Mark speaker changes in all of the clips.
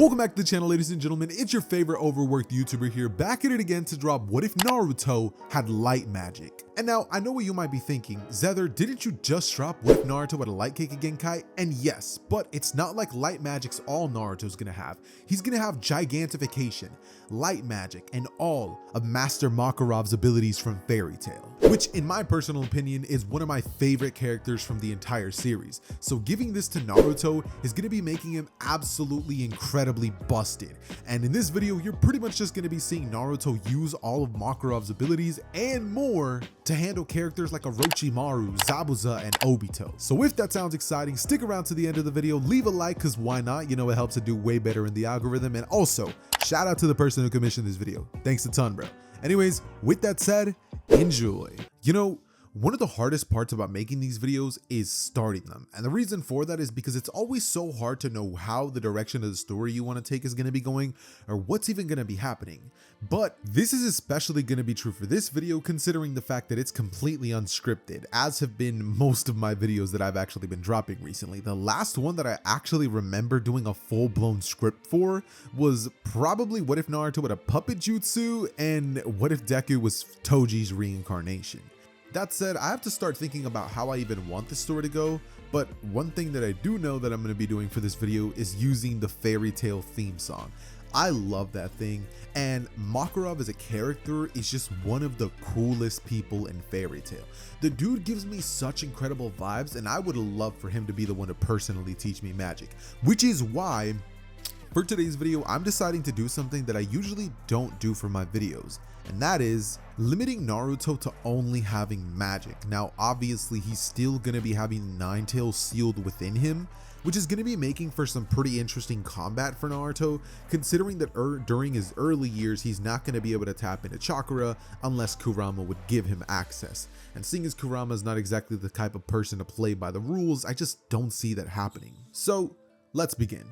Speaker 1: Welcome back to the channel, ladies and gentlemen. It's your favorite overworked YouTuber here, back at it again to drop what if Naruto had light magic. And now, I know what you might be thinking, Xehther, didn't you just drop what if Naruto had a light kick Genkai? And yes, but it's not like light magic's all Naruto's gonna have. He's gonna have gigantification, light magic, and all of Master Makarov's abilities from Fairy Tail, which in my personal opinion is one of my favorite characters from the entire series. So giving this to Naruto is gonna be making him absolutely incredibly busted. And in this video, you're pretty much just gonna be seeing Naruto use all of Makarov's abilities and more to handle characters like Orochimaru, Zabuza, and Obito. So if that sounds exciting, stick around to the end of the video, leave a like, cause why not? You know, it helps to do way better in the algorithm. And also, shout out to the person who commissioned this video. Thanks a ton, bro. Anyways, with that said, enjoy. You know, one of the hardest parts about making these videos is starting them. And the reason for that is because it's always so hard to know how the direction of the story you want to take is going to be going, or what's even going to be happening. But this is especially going to be true for this video, considering the fact that it's completely unscripted, as have been most of my videos that I've actually been dropping recently. The last one that I actually remember doing a full-blown script for was probably what if Naruto had a puppet jutsu and what if Deku was Toji's reincarnation. That said, I have to start thinking about how I even want this story to go, but one thing that I do know that I'm going to be doing for this video is using the Fairy Tail theme song. I love that thing, and Makarov as a character is just one of the coolest people in Fairy Tail. The dude gives me such incredible vibes, and I would love for him to be the one to personally teach me magic, which is why for today's video, I'm deciding to do something that I usually don't do for my videos, and that is limiting Naruto to only having magic. Now, obviously, he's still going to be having Nine Tails sealed within him, which is going to be making for some pretty interesting combat for Naruto, considering that during his early years, he's not going to be able to tap into chakra unless Kurama would give him access. And seeing as Kurama is not exactly the type of person to play by the rules, I just don't see that happening. So, let's begin.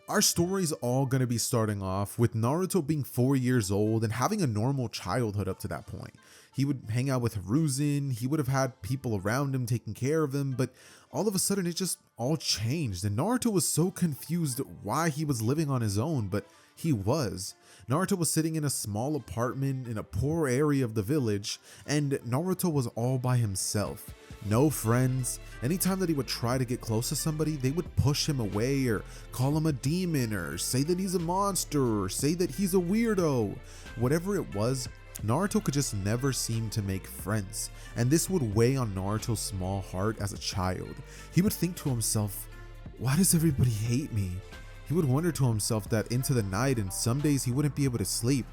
Speaker 1: Our story's all going to be starting off with Naruto being 4 years old and having a normal childhood up to that point. He would hang out with Hiruzen, he would have had people around him taking care of him, but all of a sudden it just all changed, and Naruto was so confused why he was living on his own, but he was. Naruto was sitting in a small apartment in a poor area of the village, and Naruto was all by himself. No friends. Anytime that he would try to get close to somebody, they would push him away or call him a demon or say that he's a monster or say that he's a weirdo. Whatever it was, Naruto could just never seem to make friends, and this would weigh on Naruto's small heart as a child. He would think to himself, why does everybody hate me? He would wonder to himself that into the night, and some days he wouldn't be able to sleep.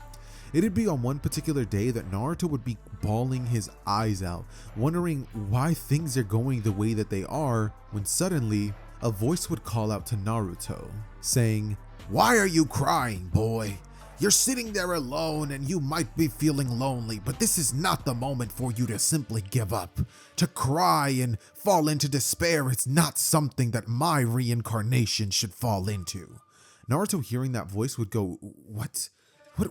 Speaker 1: It'd be on one particular day that Naruto would be bawling his eyes out, wondering why things are going the way that they are, when suddenly a voice would call out to Naruto, saying, "Why are you crying, boy? You're sitting there alone and you might be feeling lonely, but this is not the moment for you to simply give up. To cry and fall into despair is not something that my reincarnation should fall into." Naruto, hearing that voice, would go, What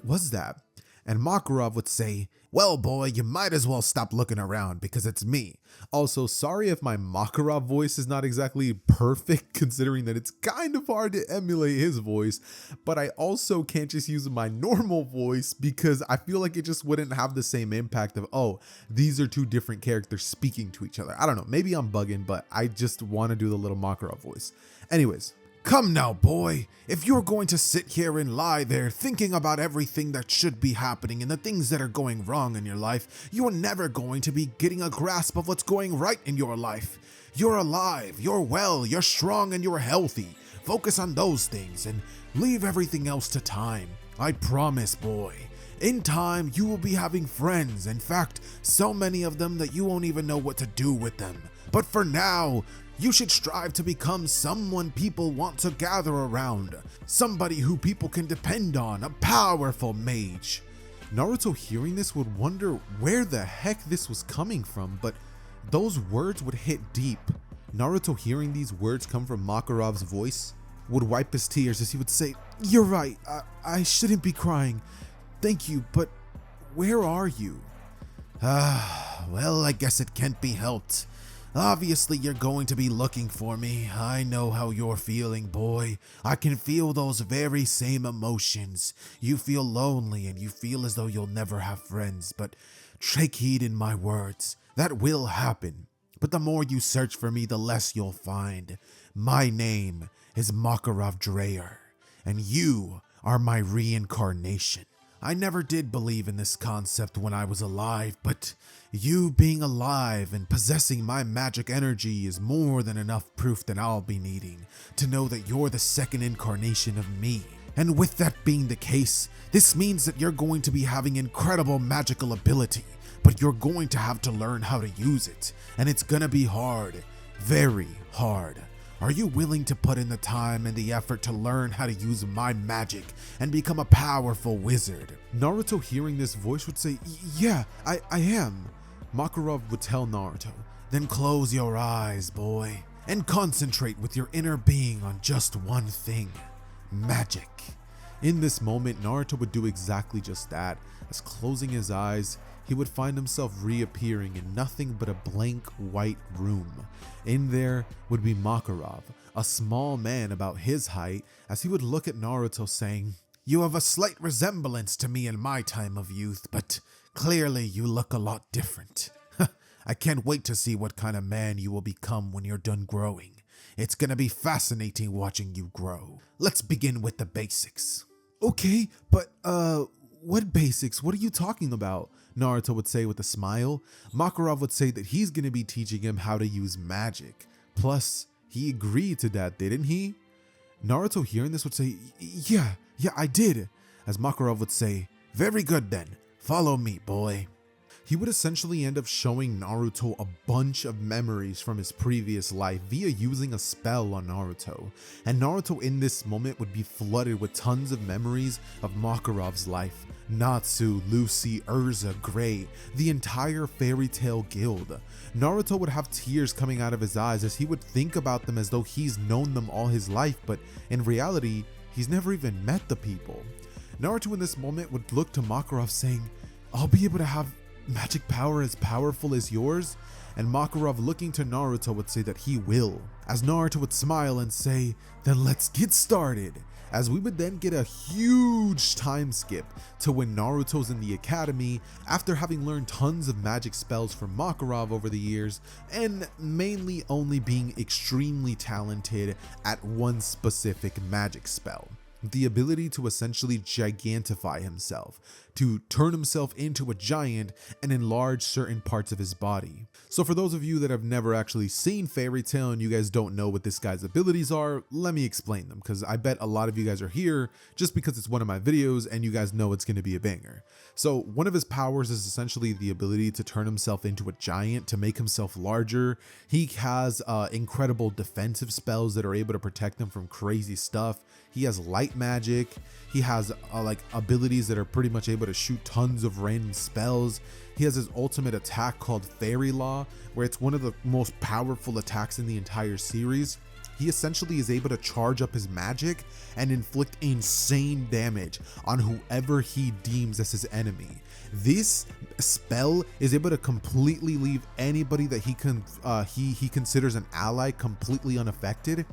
Speaker 1: was that? And Makarov would say, "Well, boy, you might as well stop looking around because it's me." Also, sorry if my Makarov voice is not exactly perfect, considering that it's kind of hard to emulate his voice, but I also can't just use my normal voice because I feel like it just wouldn't have the same impact of, oh, these are two different characters speaking to each other. I don't know, maybe I'm bugging, but I just want to do the little Makarov voice. Anyways. "Come now, boy, if you're going to sit here and lie there thinking about everything that should be happening and the things that are going wrong in your life, you're never going to be getting a grasp of what's going right in your life. You're alive, you're well, you're strong, and you're healthy. Focus on those things and leave everything else to time. I promise, boy. In time, you will be having friends, in fact, so many of them that you won't even know what to do with them. But for now, you should strive to become someone people want to gather around, somebody who people can depend on, a powerful mage." Naruto, hearing this, would wonder where the heck this was coming from, but those words would hit deep. Naruto, hearing these words come from Makarov's voice, would wipe his tears as he would say, "You're right, I shouldn't be crying. Thank you, but where are you?" Well, I guess it can't be helped.
Speaker 2: Obviously, you're going to be looking for me. I know how you're feeling, boy. I can feel those very same emotions. You feel lonely and you feel as though you'll never have friends, but take heed in my words. That will happen. But the more you search for me, the less you'll find. My name is Makarov Dreyer, and you are my reincarnation. I never did believe in this concept when I was alive, but you being alive and possessing my magic energy is more than enough proof that I'll be needing to know that you're the second incarnation of me. And with that being the case, this means that you're going to be having incredible magical ability, but you're going to have to learn how to use it, and it's gonna be hard, very hard. Are you willing to put in the time and the effort to learn how to use my magic and become a powerful wizard?
Speaker 1: Naruto, hearing this voice, would say, yeah, I am. Makarov would tell Naruto,
Speaker 2: Then close your eyes, boy, and concentrate with your inner being on just one thing: magic.
Speaker 1: In this moment, Naruto would do exactly just that. As closing his eyes, he would find himself reappearing in nothing but a blank white room. In there would be Makarov, a small man about his height, as he would look at Naruto saying,
Speaker 2: You have a slight resemblance to me in my time of youth, but clearly you look a lot different. I can't wait to see what kind of man you will become when you're done growing. It's gonna be fascinating watching you grow. Let's begin with the basics.
Speaker 1: Okay, but what basics? What are you talking about? Naruto would say with a smile. Makarov would say that he's going to be teaching him how to use magic. Plus, he agreed to that, didn't he? Naruto, hearing this, would say, yeah, I did. As Makarov would say,
Speaker 2: Very good then, follow me, boy.
Speaker 1: He would essentially end up showing Naruto a bunch of memories from his previous life via using a spell on Naruto. And Naruto in this moment would be flooded with tons of memories of Makarov's life. Natsu, Lucy, Urza, Gray, the entire fairy tale guild. Naruto would have tears coming out of his eyes as he would think about them as though he's known them all his life, but in reality, he's never even met the people. Naruto in this moment would look to Makarov saying, I'll be able to have magic power as powerful as yours? And Makarov, looking to Naruto, would say that he will. As Naruto would smile and say, then let's get started. As we would then get a huge time skip to when Naruto's in the academy after having learned tons of magic spells from Makarov over the years, and mainly only being extremely talented at one specific magic spell. The ability to essentially gigantify himself, to turn himself into a giant and enlarge certain parts of his body. So for those of you that have never actually seen Fairy Tail and you guys don't know what this guy's abilities are, let me explain them, because I bet a lot of you guys are here just because it's one of my videos and you guys know it's going to be a banger. So one of his powers is essentially the ability to turn himself into a giant, to make himself larger. He has incredible defensive spells that are able to protect him from crazy stuff. He has light magic. He has like abilities that are pretty much able to shoot tons of random spells. He has his ultimate attack called Fairy Law, where it's one of the most powerful attacks in the entire series. He essentially is able to charge up his magic and inflict insane damage on whoever he deems as his enemy. This spell is able to completely leave anybody that he considers an ally completely unaffected.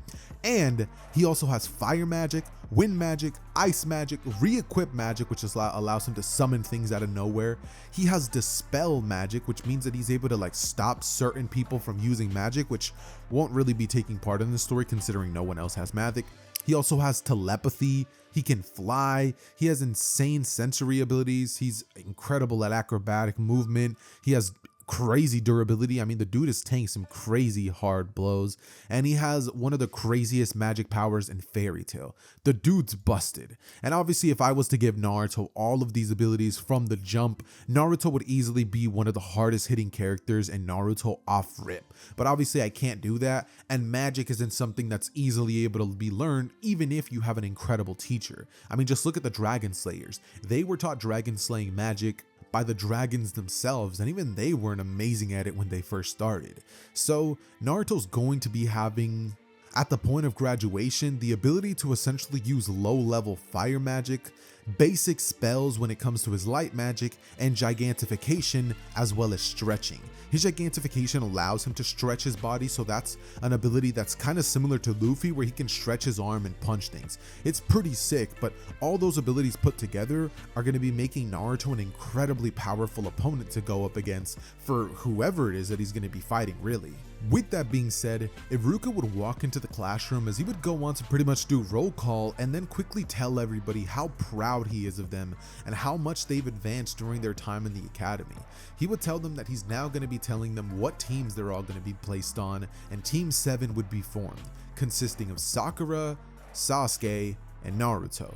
Speaker 1: And he also has fire magic, wind magic, ice magic, re-equip magic, which allows him to summon things out of nowhere. He has dispel magic, which means that he's able to like stop certain people from using magic, which won't really be taking part in the story considering no one else has magic. He also has telepathy. He can fly. He has insane sensory abilities. He's incredible at acrobatic movement. He has crazy durability. I mean, the dude is taking some crazy hard blows, and he has one of the craziest magic powers in Fairy Tail. The dude's busted. And obviously, if I was to give Naruto all of these abilities from the jump, Naruto would easily be one of the hardest hitting characters in Naruto off rip. But obviously, I can't do that, and magic isn't something that's easily able to be learned, even if you have an incredible teacher. I mean, just look at the Dragon Slayers. They were taught dragon slaying magic by the dragons themselves, and even they weren't amazing at it when they first started. So Naruto's going to be having At the point of graduation, the ability to essentially use low-level fire magic, basic spells when it comes to his light magic, and gigantification, as well as stretching. His gigantification allows him to stretch his body, so that's an ability that's kind of similar to Luffy, where he can stretch his arm and punch things. It's pretty sick, but all those abilities put together are going to be making Naruto an incredibly powerful opponent to go up against for whoever it is that he's going to be fighting, really. With that being said, Iruka would walk into the classroom as he would go on to pretty much do roll call and then quickly tell everybody how proud he is of them and how much they've advanced during their time in the academy. He would tell them that he's now going to be telling them what teams they're all going to be placed on, and Team 7 would be formed, consisting of Sakura, Sasuke, and Naruto.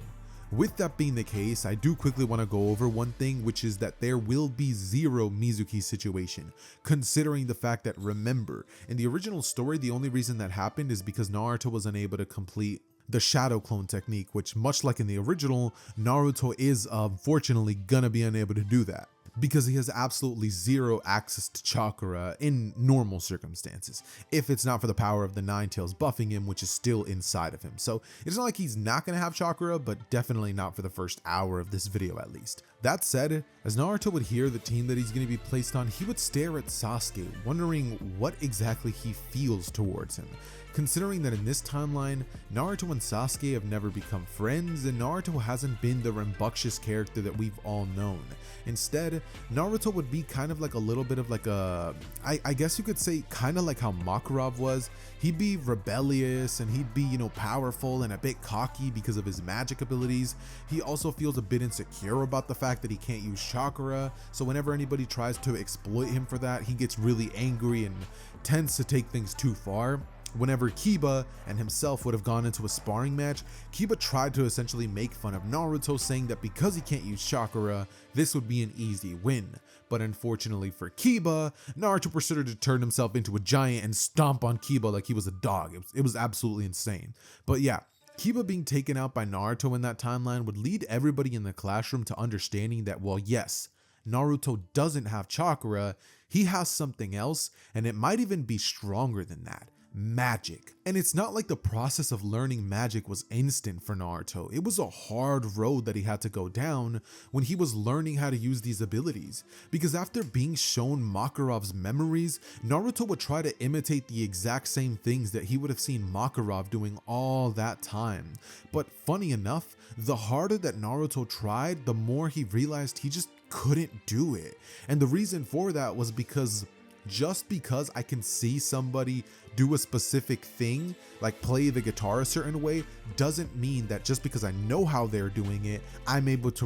Speaker 1: With that being the case, I do quickly want to go over one thing, which is that there will be zero Mizuki situation, considering the fact that, remember, in the original story, the only reason that happened is because Naruto was unable to complete the shadow clone technique, which, much like in the original, Naruto is unfortunately gonna be unable to do that, because he has absolutely zero access to chakra in normal circumstances, if it's not for the power of the Nine Tails buffing him, which is still inside of him. So it's not like he's not going to have chakra, but definitely not for the first hour of this video at least. That said, as Naruto would hear the team that he's going to be placed on, he would stare at Sasuke, wondering what exactly he feels towards him. Considering that in this timeline, Naruto and Sasuke have never become friends, and Naruto hasn't been the rambunctious character that we've all known. Instead, Naruto would be kind of like a little bit of like a, I guess you could say kind of like how Makarov was. He'd be rebellious and he'd be, powerful and a bit cocky because of his magic abilities. He also feels a bit insecure about the fact that he can't use chakra, so whenever anybody tries to exploit him for that, he gets really angry and tends to take things too far. Whenever Kiba and himself would have gone into a sparring match, Kiba tried to essentially make fun of Naruto, saying that because he can't use chakra, this would be an easy win. But unfortunately for Kiba, Naruto proceeded to turn himself into a giant and stomp on Kiba like he was a dog. It was absolutely insane. But yeah, Kiba being taken out by Naruto in that timeline would lead everybody in the classroom to understanding that, well, yes, Naruto doesn't have chakra, he has something else, and it might even be stronger than that. Magic. And it's not like the process of learning magic was instant for Naruto. It was a hard road that he had to go down when he was learning how to use these abilities, because after being shown Makarov's memories, Naruto would try to imitate the exact same things that he would have seen Makarov doing all that time. But funny enough, the harder that Naruto tried, the more he realized he just couldn't do it. And the reason for that was because just because I can see somebody do a specific thing, like play the guitar a certain way, doesn't mean that just because I know how they're doing it, I'm able to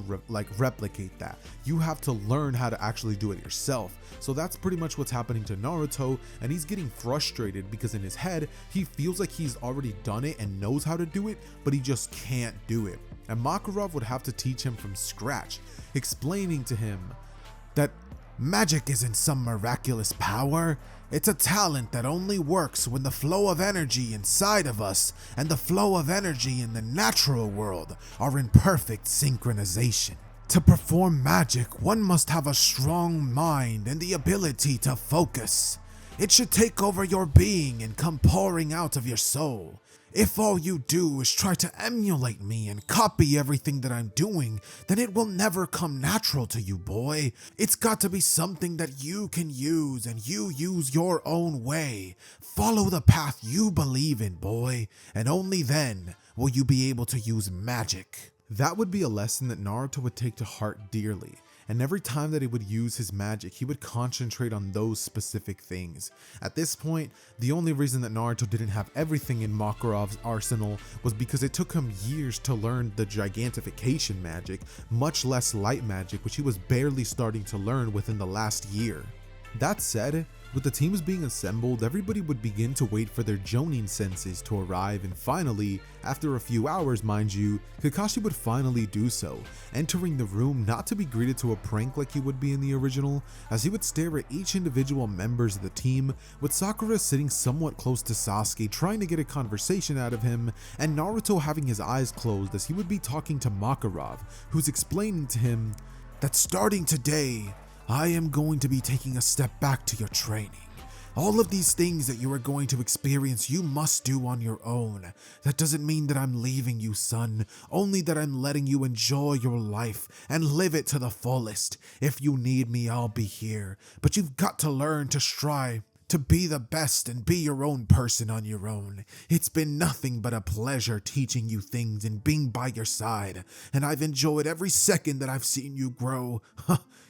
Speaker 1: replicate that. You have to learn how to actually do it yourself. So that's pretty much what's happening to Naruto, and he's getting frustrated because in his head, he feels like he's already done it and knows how to do it, but he just can't do it. And Makarov would have to teach him from scratch, explaining to him that magic isn't some miraculous power. It's a talent that only works when the flow of energy inside of us and the flow of energy in the natural world are in perfect synchronization. To perform magic, one must have a strong mind and the ability to focus. It should take over your being and come pouring out of your soul. If all you do is try to emulate me and copy everything that I'm doing, then it will never come natural to you, boy. It's got to be something that you can use and you use your own way. Follow the path you believe in, boy, and only then will you be able to use magic. That would be a lesson that Naruto would take to heart dearly. And every time that he would use his magic, he would concentrate on those specific things. At this point, the only reason that Naruto didn't have everything in Makarov's arsenal was because it took him years to learn the gigantification magic, much less light magic, which he was barely starting to learn within the last year. That said, with the teams being assembled, everybody would begin to wait for their Jonin senses to arrive, and finally, after a few hours mind you, Kakashi would finally do so, entering the room not to be greeted to a prank like he would be in the original, as he would stare at each individual members of the team, with Sakura sitting somewhat close to Sasuke trying to get a conversation out of him, and Naruto having his eyes closed as he would be talking to Makarov, who's explaining to him that starting today, I am going to be taking a step back to your training.
Speaker 2: All of these things that you are going to experience, you must do on your own. That doesn't mean that I'm leaving you, son, only that I'm letting you enjoy your life and live it to the fullest. If you need me, I'll be here, but you've got to learn to strive to be the best and be your own person on your own. It's been nothing but a pleasure teaching you things and being by your side, and I've enjoyed every second that I've seen you grow.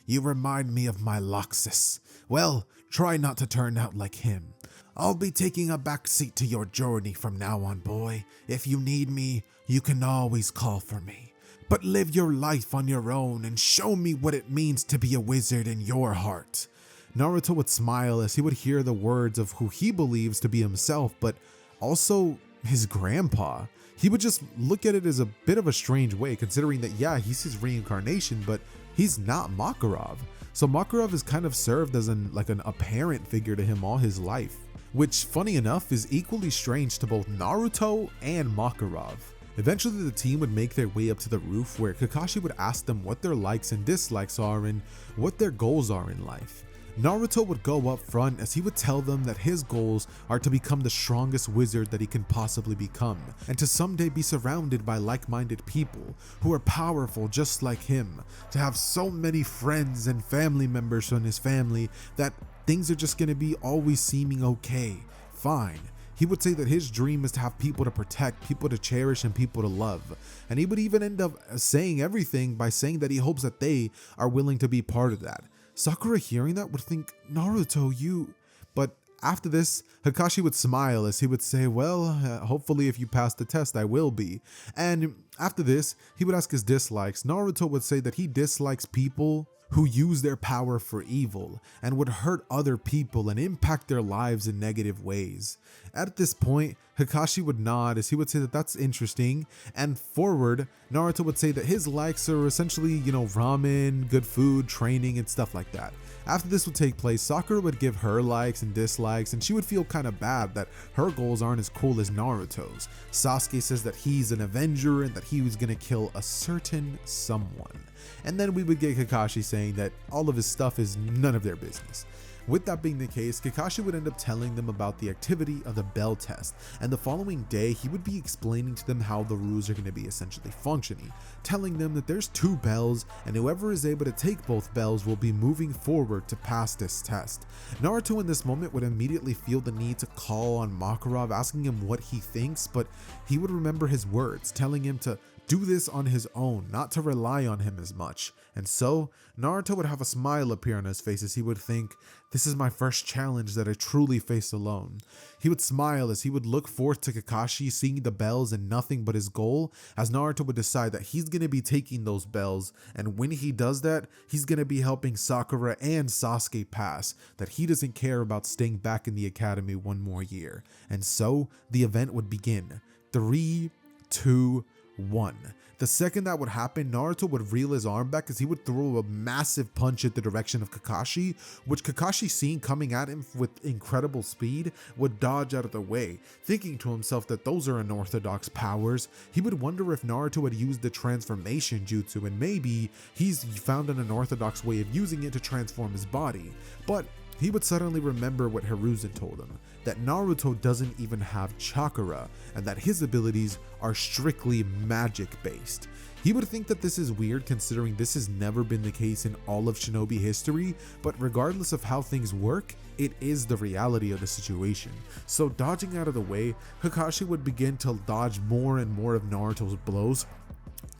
Speaker 2: You remind me of my Loxus. Well, try not to turn out like him. I'll be taking a backseat to your journey from now on, boy. If you need me, you can always call for me. But live your life on your own and show me what it means to be a wizard in your heart. Naruto would smile as he would hear the words of who he believes to be himself, but also his grandpa. He would just look at it as a bit of a strange way, considering that, yeah, he's his reincarnation, but he's not Makarov. So Makarov has kind of served as an apparent figure to him all his life, which, funny enough, is equally strange to both Naruto and Makarov. Eventually, the team would make their way up to the roof, where Kakashi would ask them what their likes and dislikes are and what their goals are in life. Naruto would go up front as he would tell them that his goals are to become the strongest wizard that he can possibly become, and to someday be surrounded by like-minded people who are powerful just like him, to have so many friends and family members from his family that things are just going to be always seeming okay, fine. He would say that his dream is to have people to protect, people to cherish, and people to love. And he would even end up saying everything by saying that he hopes that they are willing to be part of that. Sakura, hearing that, would think, Naruto, you... But after this, Kakashi would smile as he would say, well, hopefully if you pass the test, I will be. And after this, he would ask his dislikes. Naruto would say that he dislikes people who use their power for evil and would hurt other people and impact their lives in negative ways. At this point, Kakashi would nod as he would say that that's interesting, and forward, Naruto would say that his likes are essentially, ramen, good food, training, and stuff like that. After this would take place, Sakura would give her likes and dislikes, and she would feel kind of bad that her goals aren't as cool as Naruto's. Sasuke says that he's an avenger and that he was gonna kill a certain someone. And then we would get Kakashi saying that all of his stuff is none of their business. With that being the case, Kakashi would end up telling them about the activity of the bell test, and the following day he would be explaining to them how the rules are going to be essentially functioning, telling them that there's 2 bells and whoever is able to take both bells will be moving forward to pass this test. Naruto in this moment would immediately feel the need to call on Makarov, asking him what he thinks, but he would remember his words, telling him to do this on his own, not to rely on him as much. And so, Naruto would have a smile appear on his face as he would think, this is my first challenge that I truly face alone. He would smile as he would look forth to Kakashi, seeing the bells and nothing but his goal, as Naruto would decide that he's going to be taking those bells, and when he does that, he's going to be helping Sakura and Sasuke pass, that he doesn't care about staying back in the academy one more year. And so, the event would begin. 3, 2, 1. The second that would happen, Naruto would reel his arm back as he would throw a massive punch at the direction of Kakashi, which Kakashi, seeing coming at him with incredible speed, would dodge out of the way. Thinking to himself that those are unorthodox powers, he would wonder if Naruto had used the transformation jutsu and maybe he's found an unorthodox way of using it to transform his body. But he would suddenly remember what Hiruzen told him, that Naruto doesn't even have chakra, and that his abilities are strictly magic based. He would think that this is weird considering this has never been the case in all of Shinobi history, but regardless of how things work, it is the reality of the situation. So dodging out of the way, Kakashi would begin to dodge more and more of Naruto's blows,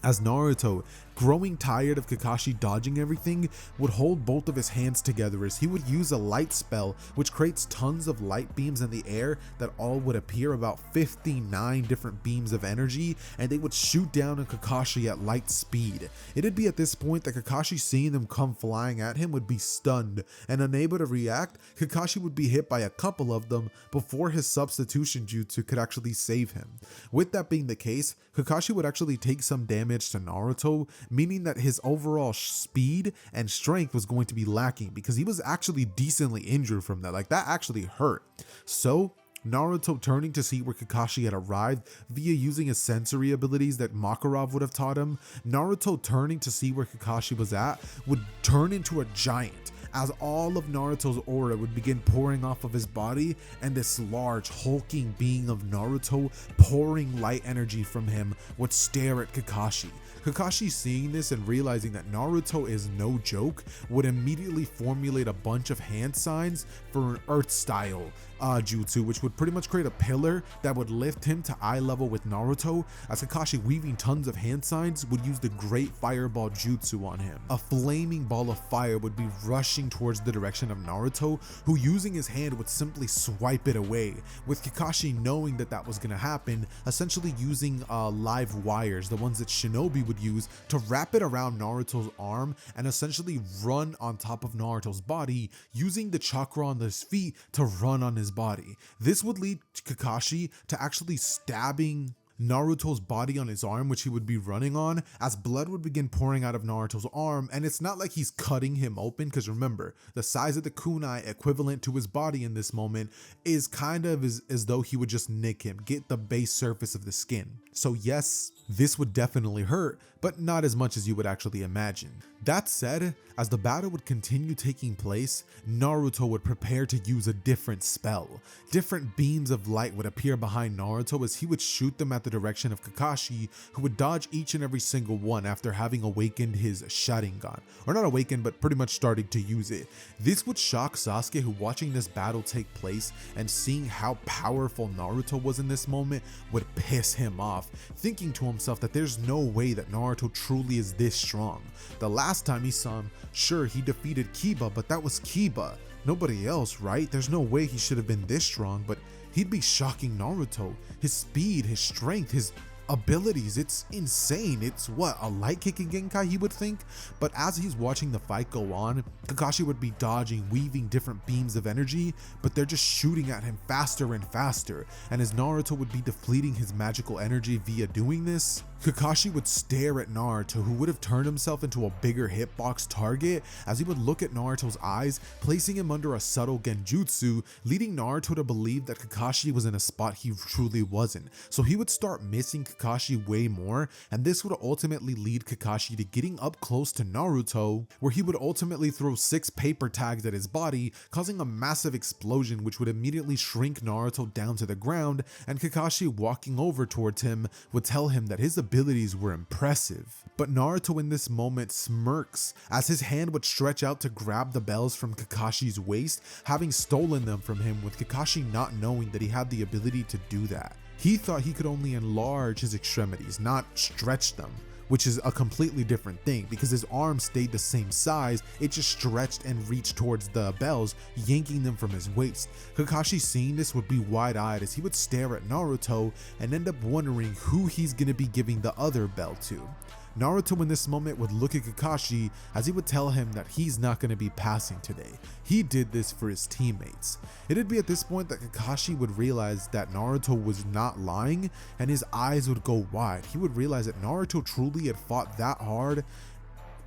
Speaker 2: as Naruto, growing tired of Kakashi dodging everything, would hold both of his hands together as he would use a light spell which creates tons of light beams in the air that all would appear, about 59 different beams of energy, and they would shoot down on Kakashi at light speed. It'd be at this point that Kakashi, seeing them come flying at him, would be stunned and unable to react. Kakashi would be hit by a couple of them before his substitution jutsu could actually save him. With that being the case, Kakashi would actually take some damage to Naruto, meaning that his overall speed and strength was going to be lacking because he was actually decently injured from that. Like, that actually hurt. So Naruto, turning to see where Kakashi had arrived via using his sensory abilities that Makarov would have taught him, Naruto, turning to see where Kakashi was at, would turn into a giant, as all of Naruto's aura would begin pouring off of his body, and this large hulking being of Naruto pouring light energy from him would stare at Kakashi. Kakashi, seeing this and realizing that Naruto is no joke, would immediately formulate a bunch of hand signs for an earth style jutsu, which would pretty much create a pillar that would lift him to eye level with Naruto, as Kakashi, weaving tons of hand signs, would use the great fireball jutsu on him. A flaming ball of fire would be rushing towards the direction of Naruto, who, using his hand, would simply swipe it away, with Kakashi knowing that that was going to happen, essentially using live wires, the ones that Shinobi would use, to wrap it around Naruto's arm and essentially run on top of Naruto's body, using the chakra on his feet to run on his body. This would lead Kakashi to actually stabbing Naruto's body on his arm, which he would be running on, as blood would begin pouring out of Naruto's arm. And it's not like he's cutting him open, because remember, the size of the kunai equivalent to his body in this moment is kind of as though he would just nick him, get the base surface of the skin. So yes, this would definitely hurt, but not as much as you would actually imagine. That said, as the battle would continue taking place, Naruto would prepare to use a different spell. Different beams of light would appear behind Naruto as he would shoot them at the direction of Kakashi, who would dodge each and every single one after having awakened his Sharingan. Or not awakened, but pretty much starting to use it. This would shock Sasuke, who, watching this battle take place and seeing how powerful Naruto was in this moment, would piss him off, thinking to himself that there's no way that Naruto truly is this strong. The last time he saw him, sure, he defeated Kiba, but that was Kiba, nobody else, right? There's no way he should have been this strong, but he'd be shocking Naruto. His speed, his strength, his abilities, it's insane. It's what, a light kicking Genkai, he would think? But as he's watching the fight go on, Kakashi would be dodging, weaving different beams of energy, but they're just shooting at him faster and faster. And as Naruto would be depleting his magical energy via doing this, Kakashi would stare at Naruto, who would have turned himself into a bigger hitbox target, as he would look at Naruto's eyes, placing him under a subtle genjutsu, leading Naruto to believe that Kakashi was in a spot he truly wasn't. So he would start missing Kakashi way more, and this would ultimately lead Kakashi to getting up close to Naruto, where he would ultimately throw 6 paper tags at his body, causing a massive explosion which would immediately shrink Naruto down to the ground, and Kakashi, walking over towards him, would tell him that his abilities were impressive. But Naruto in this moment smirks, as his hand would stretch out to grab the bells from Kakashi's waist, having stolen them from him, with Kakashi not knowing that he had the ability to do that. He thought he could only enlarge his extremities, not stretch them, which is a completely different thing, because his arm stayed the same size, it just stretched and reached towards the bells, yanking them from his waist. Kakashi, seeing this, would be wide-eyed as he would stare at Naruto and end up wondering who he's gonna be giving the other bell to. Naruto in this moment would look at Kakashi as he would tell him that he's not going to be passing today. He did this for his teammates. It'd be at this point that Kakashi would realize that Naruto was not lying, and his eyes would go wide. He would realize that Naruto truly had fought that hard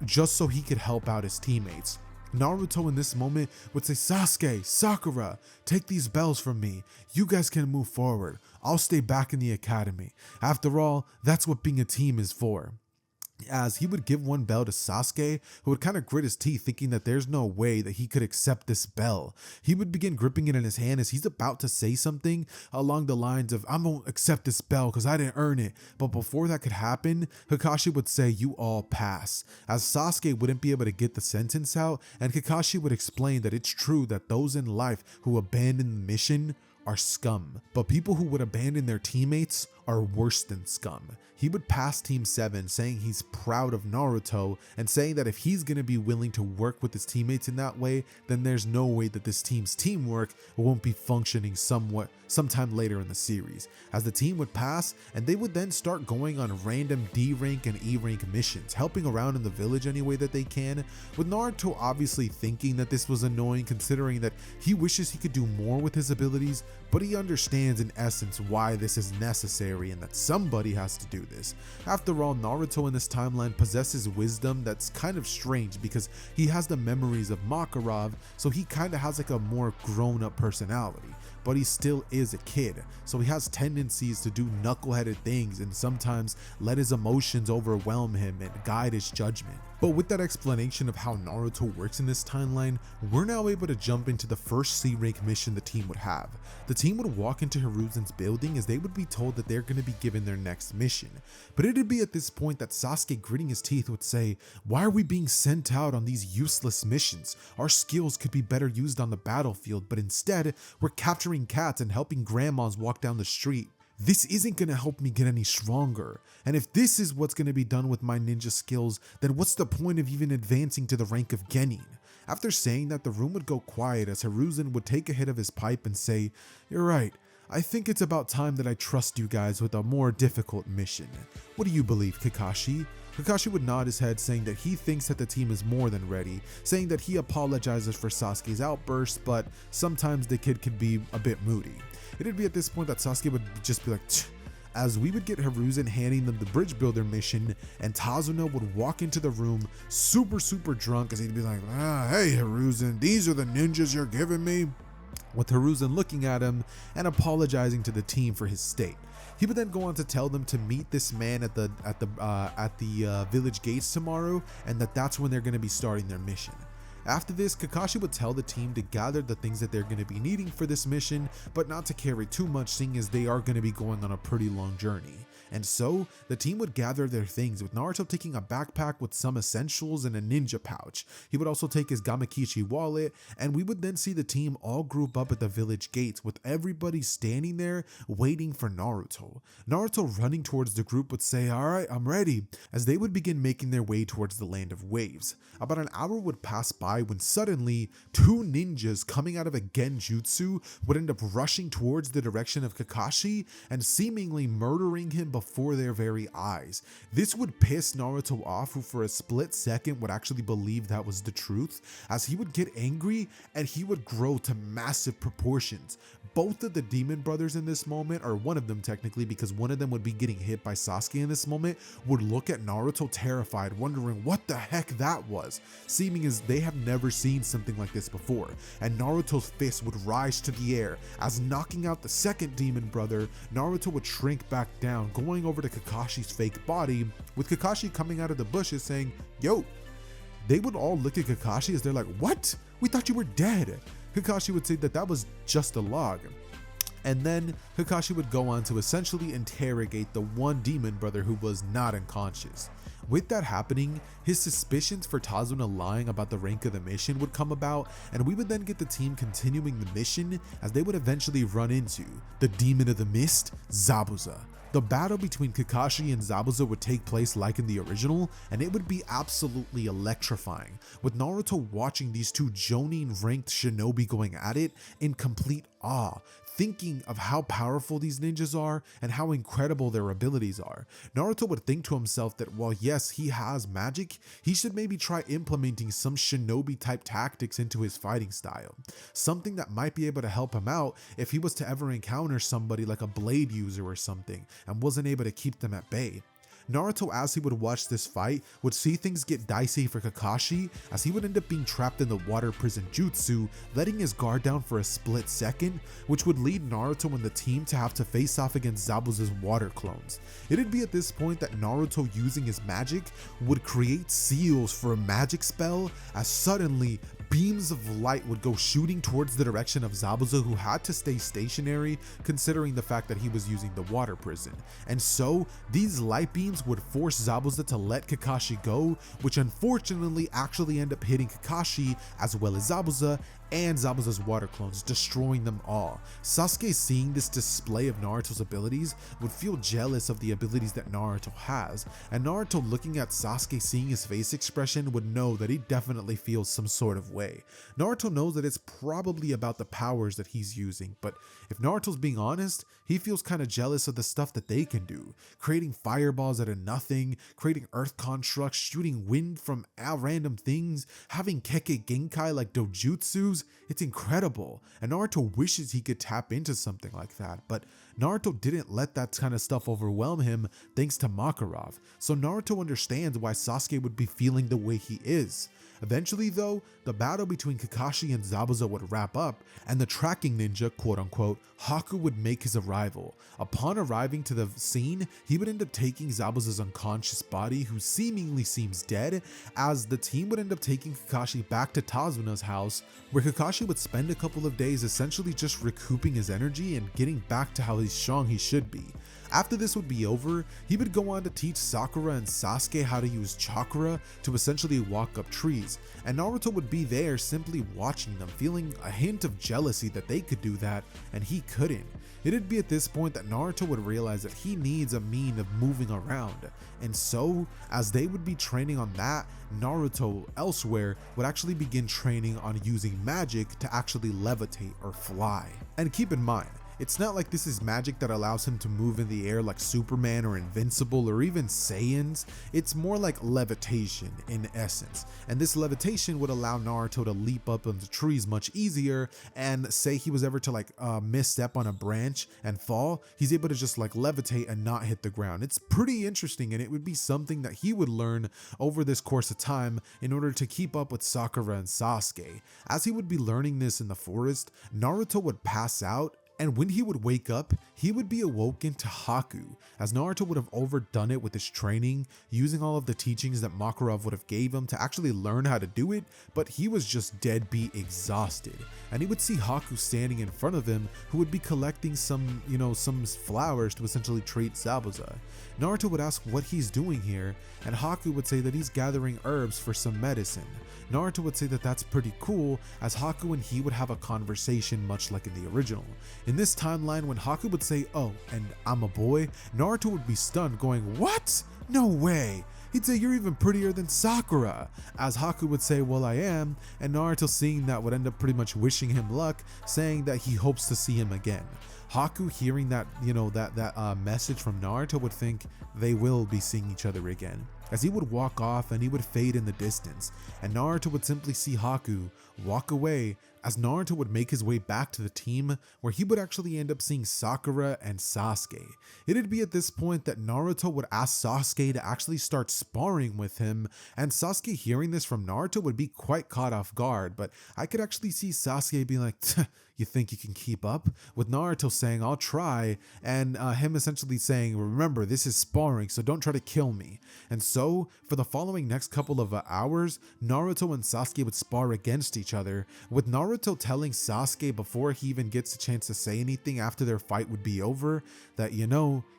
Speaker 2: just so he could help out his teammates. Naruto in this moment would say, "Sasuke, Sakura, take these bells from me. You guys can move forward. I'll stay back in the academy. After all, that's what being a team is for." As he would give one bell to Sasuke, who would kind of grit his teeth, thinking that there's no way that he could accept this bell. He would begin gripping it in his hand as he's about to say something along the lines of, "I'm gonna accept this bell because I didn't earn it." But before that could happen, Kakashi would say, "You all pass," as Sasuke wouldn't be able to get the sentence out, and Kakashi would explain that it's true that those in life who abandon the mission are scum, but people who would abandon their teammates are worse than scum. He would pass Team 7, saying he's proud of Naruto and saying that if he's going to be willing to work with his teammates in that way, then there's no way that this team's teamwork won't be functioning sometime later in the series. As the team would pass, and they would then start going on random D rank and E rank missions, helping around in the village any way that they can, with Naruto obviously thinking that this was annoying, considering that he wishes he could do more with his abilities, but he understands in essence why this is necessary and that somebody has to do this. After all, Naruto in this timeline possesses wisdom that's kind of strange because he has the memories of Makarov, so he kind of has like a more grown-up personality, but he still is a kid, so he has tendencies to do knuckleheaded things and sometimes let his emotions overwhelm him and guide his judgment.
Speaker 1: But with that explanation of how Naruto works in this timeline, we're now able to jump into the first C-rank mission the team would have. The team would walk into Hiruzen's building as they would be told that they're going to be given their next mission. But it'd be at this point that Sasuke, gritting his teeth, would say, "Why are we being sent out on these useless missions? Our skills could be better used on the battlefield, but instead, we're capturing cats and helping grandmas walk down the street. This isn't going to help me get any stronger. And if this is what's going to be done with my ninja skills, then what's the point of even advancing to the rank of Genin?" After saying that, the room would go quiet as Hiruzen would take a hit of his pipe and say, "You're right. I think it's about time that I trust you guys with a more difficult mission. What do you believe, Kakashi?" Kakashi would nod his head, saying that he thinks that the team is more than ready, saying that he apologizes for Sasuke's outburst, but sometimes the kid can be a bit moody. It'd be at this point that Sasuke would just be like, "Tch," as we would get Hiruzen handing them the bridge builder mission, and Tazuna would walk into the room super drunk as he'd be like, "Hey Hiruzen, these are the ninjas you're giving me?" With Hiruzen looking at him and apologizing to the team for his state. He would then go on to tell them to meet this man at the village gates tomorrow, and that's when they're going to be starting their mission. After this, Kakashi would tell the team to gather the things that they're going to be needing for this mission, but not to carry too much, seeing as they are going to be going on a pretty long journey. And so, the team would gather their things, with Naruto taking a backpack with some essentials and a ninja pouch. He would also take his Gamakichi wallet, and we would then see the team all group up at the village gates, with everybody standing there waiting for Naruto. Naruto, running towards the group, would say, "Alright, I'm ready," as they would begin making their way towards the land of waves. About an hour would pass by when suddenly, two ninjas coming out of a genjutsu would end up rushing towards the direction of Kakashi and seemingly murdering him before their very eyes. This would piss Naruto off, who for a split second would actually believe that was the truth, as he would get angry and he would grow to massive proportions. Both of the demon brothers in this moment, or one of them technically, because one of them would be getting hit by Sasuke in this moment, would look at Naruto terrified, wondering what the heck that was, seeming as they have never seen something like this before. And Naruto's fist would rise to the air, as knocking out the second demon brother, Naruto would shrink back down, going over to Kakashi's fake body, with Kakashi coming out of the bushes saying, "Yo." They would all look at Kakashi as they're like, "What? We thought you were dead." Kakashi would say that that was just a log. And then Kakashi would go on to essentially interrogate the one demon brother who was not unconscious. With that happening, his suspicions for Tazuna lying about the rank of the mission would come about, and we would then get the team continuing the mission as they would eventually run into the demon of the mist, Zabuza. The battle between Kakashi and Zabuza would take place like in the original, and it would be absolutely electrifying, with Naruto watching these two Jonin ranked shinobi going at it in complete awe, thinking of how powerful these ninjas are and how incredible their abilities are. Naruto would think to himself that while yes, he has magic, he should maybe try implementing some shinobi type tactics into his fighting style. Something that might be able to help him out if he was to ever encounter somebody like a blade user or something and wasn't able to keep them at bay. Naruto, as he would watch this fight, would see things get dicey for Kakashi, as he would end up being trapped in the water prison jutsu, letting his guard down for a split second, which would lead Naruto and the team to have to face off against Zabuza's water clones. It'd be at this point that Naruto, using his magic, would create seals for a magic spell, as suddenly beams of light would go shooting towards the direction of Zabuza, who had to stay stationary considering the fact that he was using the water prison. And so these light beams would force Zabuza to let Kakashi go, which unfortunately actually end up hitting Kakashi as well as Zabuza and Zabuza's water clones, destroying them all. Sasuke, seeing this display of Naruto's abilities, would feel jealous of the abilities that Naruto has, and Naruto, looking at Sasuke, seeing his face expression, would know that he definitely feels some sort of way. Naruto knows that it's probably about the powers that he's using, but if Naruto's being honest, he feels kind of jealous of the stuff that they can do, creating fireballs out of nothing, creating earth constructs, shooting wind from random things, having Kekkei Genkai like dojutsus. It's incredible, and Naruto wishes he could tap into something like that, but Naruto didn't let that kind of stuff overwhelm him thanks to Makarov, so Naruto understands why Sasuke would be feeling the way he is. Eventually though, the battle between Kakashi and Zabuza would wrap up, and the tracking ninja, quote unquote, Haku would make his arrival. Upon arriving to the scene, he would end up taking Zabuza's unconscious body, who seemingly seems dead, as the team would end up taking Kakashi back to Tazuna's house, where Kakashi would spend a couple of days essentially just recouping his energy and getting back to how strong he should be. After this would be over, he would go on to teach Sakura and Sasuke how to use chakra to essentially walk up trees, and Naruto would be there simply watching them, feeling a hint of jealousy that they could do that and he couldn't. It'd be at this point that Naruto would realize that he needs a mean of moving around, and so as they would be training on that, Naruto elsewhere would actually begin training on using magic to actually levitate or fly. And keep in mind, it's not like this is magic that allows him to move in the air like Superman or Invincible or even Saiyans. It's more like levitation in essence. And this levitation would allow Naruto to leap up onto trees much easier, and say he was ever to like misstep on a branch and fall, he's able to just like levitate and not hit the ground. It's pretty interesting, and it would be something that he would learn over this course of time in order to keep up with Sakura and Sasuke. As he would be learning this in the forest, Naruto would pass out, and when he would wake up, he would be awoken to Haku, as Naruto would have overdone it with his training, using all of the teachings that Makarov would have gave him to actually learn how to do it, but he was just deadbeat exhausted. And he would see Haku standing in front of him, who would be collecting some flowers to essentially treat Zabuza. Naruto would ask what he's doing here, and Haku would say that he's gathering herbs for some medicine. Naruto would say that that's pretty cool, as Haku and he would have a conversation much like in the original. In this timeline, when Haku would say, "Oh, and I'm a boy," Naruto would be stunned, going, "What? No way!" He'd say, "You're even prettier than Sakura," as Haku would say, "Well, I am," and Naruto, seeing that, would end up pretty much wishing him luck, saying that he hopes to see him again. Haku, hearing that, message from Naruto, would think they will be seeing each other again, as he would walk off and he would fade in the distance, and Naruto would simply see Haku walk away, as Naruto would make his way back to the team, where he would actually end up seeing Sakura and Sasuke. It'd be at this point that Naruto would ask Sasuke to actually start sparring with him, and Sasuke, hearing this from Naruto, would be quite caught off guard, but I could actually see Sasuke being like, "You think you can keep up?" With Naruto saying, "I'll try," and him essentially saying, "Remember, this is sparring, so don't try to kill me." And so, for the following next couple of hours, Naruto and Sasuke would spar against each other, with Naruto telling Sasuke before he even gets a chance to say anything after their fight would be over, that,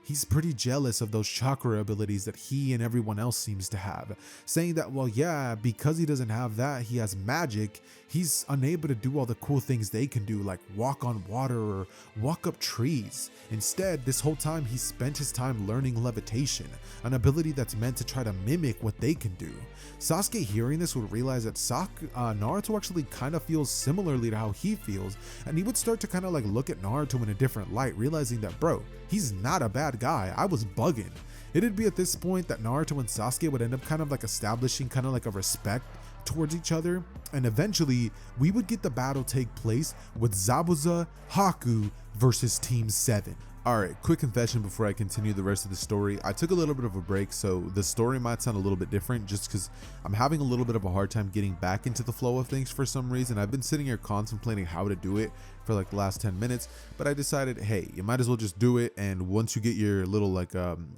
Speaker 1: he's pretty jealous of those chakra abilities that he and everyone else seems to have, saying that, well, yeah, because he doesn't have that, he has magic, he's unable to do all the cool things they can do, like walk on water or walk up trees. Instead, this whole time he spent his time learning levitation, an ability that's meant to try to mimic what they can do. Sasuke, hearing this, would realize that Naruto actually kind of feels similarly to how he feels, and he would start to kind of like look at Naruto in a different light, realizing that, bro, he's not a bad guy, I was bugging. It'd be at this point that Naruto and Sasuke would end up kind of like establishing kind of like a respect towards each other, and eventually we would get the battle take place with Zabuza, Haku versus Team 7. Alright, quick confession before I continue the rest of the story. I took a little bit of a break, so the story might sound a little bit different just because I'm having a little bit of a hard time getting back into the flow of things for some reason. I've been sitting here contemplating how to do it for like the last 10 minutes, but I decided, hey, you might as well just do it, and once you get your little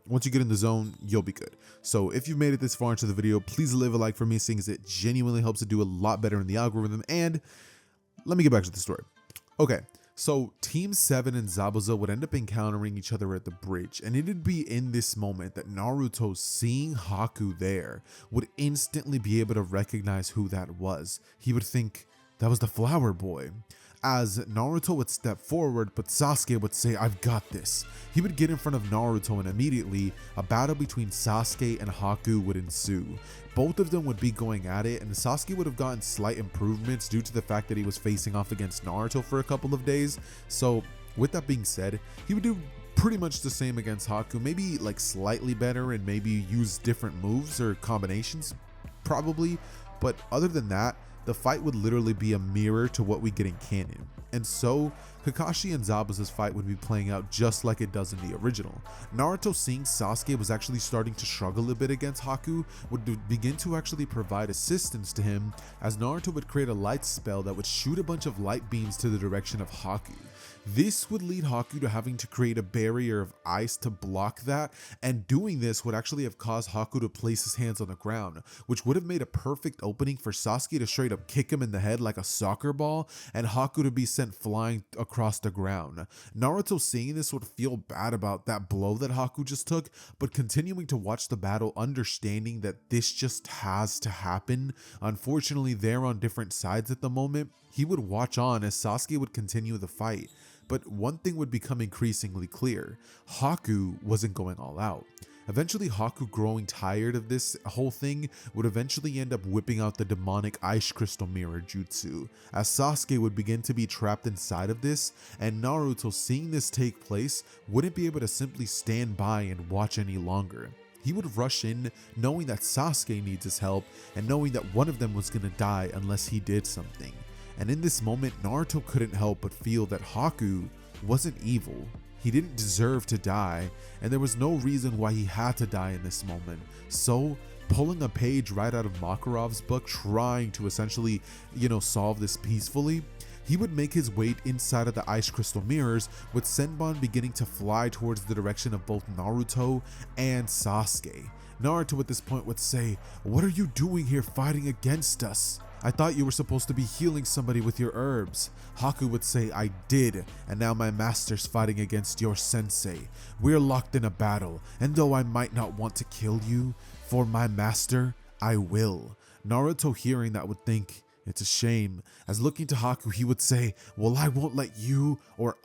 Speaker 1: once you get in the zone, you'll be good. So if you've made it this far into the video, please leave a like for me, seeing as it genuinely helps to do a lot better in the algorithm. And let me get back to the story. Okay. So Team 7 and Zabuza would end up encountering each other at the bridge, and it'd be in this moment that Naruto, seeing Haku there, would instantly be able to recognize who that was. He would think that was the flower boy. As Naruto would step forward, but Sasuke would say, "I've got this." He would get in front of Naruto, and immediately a battle between Sasuke and Haku would ensue. Both of them would be going at it, and Sasuke would have gotten slight improvements due to the fact that he was facing off against Naruto for a couple of days. So with that being said, he would do pretty much the same against Haku, maybe like slightly better, and maybe use different moves or combinations, probably. But other than that, the fight would literally be a mirror to what we get in canon. And so, Kakashi and Zabuza's fight would be playing out just like it does in the original. Naruto, seeing Sasuke was actually starting to struggle a bit against Haku, would begin to actually provide assistance to him, as Naruto would create a light spell that would shoot a bunch of light beams to the direction of Haku. This would lead Haku to having to create a barrier of ice to block that, and doing this would actually have caused Haku to place his hands on the ground, which would have made a perfect opening for Sasuke to straight up kick him in the head like a soccer ball, and Haku to be sent flying across the ground. Naruto, seeing this, would feel bad about that blow that Haku just took, but continuing to watch the battle, understanding that this just has to happen. Unfortunately, they're on different sides at the moment. He would watch on as Sasuke would continue the fight. But one thing would become increasingly clear: Haku wasn't going all out. Eventually, Haku, growing tired of this whole thing, would eventually end up whipping out the demonic ice crystal mirror jutsu, as Sasuke would begin to be trapped inside of this, and Naruto, seeing this take place, wouldn't be able to simply stand by and watch any longer. He would rush in, knowing that Sasuke needs his help, and knowing that one of them was gonna die unless he did something. And in this moment, Naruto couldn't help but feel that Haku wasn't evil. He didn't deserve to die, and there was no reason why he had to die in this moment. So, pulling a page right out of Makarov's book, trying to essentially, solve this peacefully, he would make his way inside of the ice crystal mirrors, with Senbon beginning to fly towards the direction of both Naruto and Sasuke. Naruto at this point would say, "What are you doing here fighting against us? I thought you were supposed to be healing somebody with your herbs." Haku would say, "I did, and now my master's fighting against your sensei. We're locked in a battle, and though I might not want to kill you, for my master, I will." Naruto, hearing that, would think, "It's a shame," as looking to Haku, he would say, "Well, I won't let you or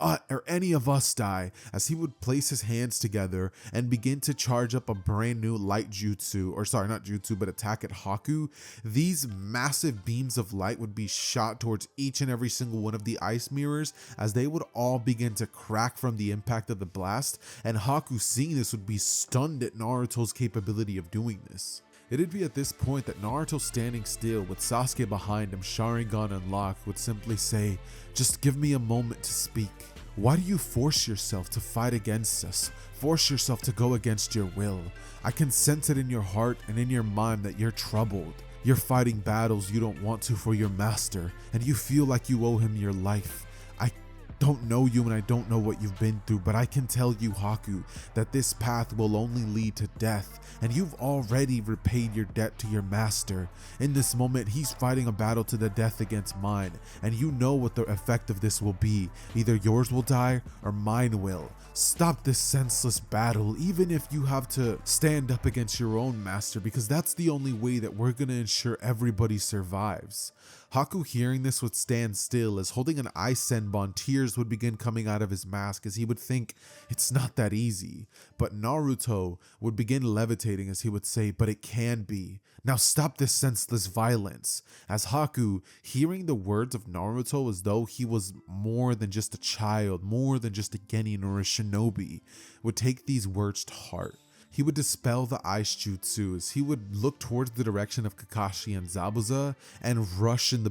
Speaker 1: any of us die," as he would place his hands together and begin to charge up a brand new light jutsu, or sorry, not jutsu, but attack at Haku. These massive beams of light would be shot towards each and every single one of the ice mirrors, as they would all begin to crack from the impact of the blast, and Haku, seeing this, would be stunned at Naruto's capability of doing this. It'd be at this point that Naruto, standing still with Sasuke behind him, Sharingan unlocked, would simply say, "Just give me a moment to speak. Why do you force yourself to fight against us? Force yourself to go against your will? I can sense it in your heart and in your mind that you're troubled. You're fighting battles you don't want to for your master, and you feel like you owe him your life. I don't know you and I don't know what you've been through, but I can tell you, Haku, that this path will only lead to death, and you've already repaid your debt to your master. In this moment, he's fighting a battle to the death against mine, and you know what the effect of this will be. Either yours will die or mine will. Stop this senseless battle, even if you have to stand up against your own master, because that's the only way that we're gonna ensure everybody survives." Haku, hearing this, would stand still, as holding an ice senbon, tears would begin coming out of his mask, as he would think, "It's not that easy." But Naruto would begin levitating, as he would say, "But it can be. Now stop this senseless violence." As Haku, hearing the words of Naruto as though he was more than just a child, more than just a genin or a shinobi, would take these words to heart. He would dispel the ice jutsu, as he would look towards the direction of Kakashi and Zabuza and rush in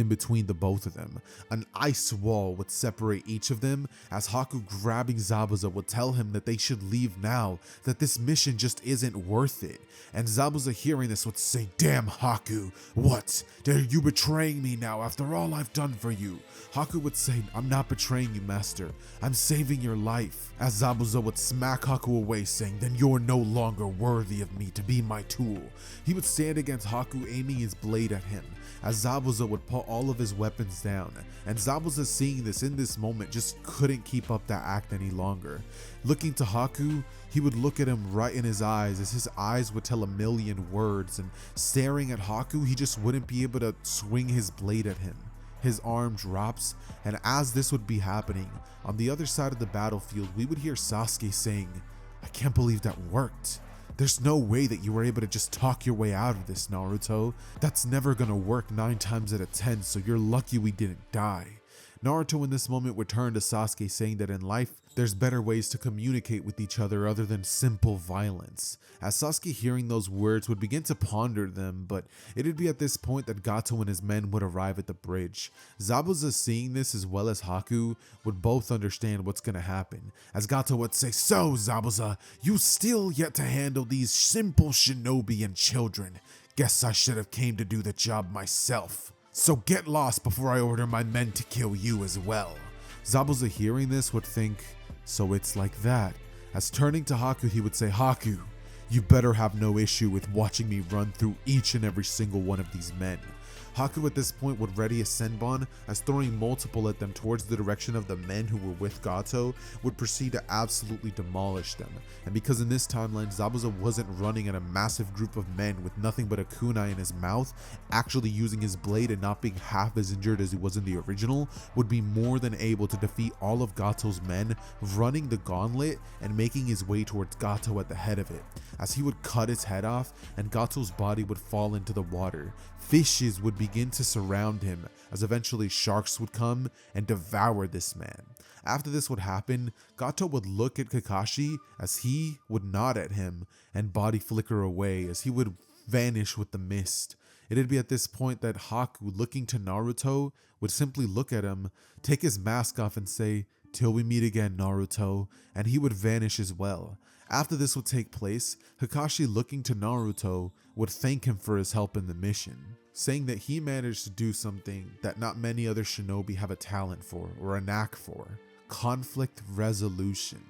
Speaker 1: between the both of them. An ice wall would separate each of them, as Haku, grabbing Zabuza, would tell him that they should leave now, that this mission just isn't worth it. And Zabuza, hearing this, would say, "Damn, Haku, what? Are you betraying me now after all I've done for you?" Haku would say, "I'm not betraying you, master. I'm saving your life." As Zabuza would smack Haku away, saying, "Then you're no longer worthy of me to be my tool." He would stand against Haku, aiming his blade at him, as Zabuza would put all of his weapons down. And Zabuza, seeing this in this moment, just couldn't keep up that act any longer. Looking to Haku, he would look at him right in his eyes, as his eyes would tell a million words, and staring at Haku, he just wouldn't be able to swing his blade at him. His arm drops, and as this would be happening, on the other side of the battlefield, we would hear Sasuke saying, "I can't believe that worked. There's no way that you were able to just talk your way out of this, Naruto. That's never gonna work 9 times out of 10, so you're lucky we didn't die." Naruto in this moment would turn to Sasuke, saying that in life, there's better ways to communicate with each other other than simple violence. As Sasuke hearing those words would begin to ponder them, but it'd be at this point that Gato and his men would arrive at the bridge. Zabuza, seeing this as well as Haku, would both understand what's gonna happen, as Gato would say, "So Zabuza, you still yet to handle these simple shinobi and children. Guess I should have came to do the job myself. So get lost before I order my men to kill you as well." Zabuza hearing this would think, "So it's like that." As turning to Haku, he would say, "Haku, you better have no issue with watching me run through each and every single one of these men." Haku at this point would ready a Senbon, as throwing multiple at them towards the direction of the men who were with Gato would proceed to absolutely demolish them. And because in this timeline Zabuza wasn't running at a massive group of men with nothing but a kunai in his mouth, actually using his blade and not being half as injured as he was in the original, would be more than able to defeat all of Gato's men, running the gauntlet and making his way towards Gato at the head of it, as he would cut its head off and Gato's body would fall into the water. Fishes would begin to surround him, as eventually sharks would come and devour this man. After this would happen, Gato would look at Kakashi as he would nod at him and body flicker away as he would vanish with the mist. It'd be at this point that Haku, looking to Naruto, would simply look at him, take his mask off and say, "Till we meet again, Naruto," and he would vanish as well. After this would take place, Kakashi, looking to Naruto, would thank him for his help in the mission, saying that he managed to do something that not many other shinobi have a talent for or a knack for: conflict resolution.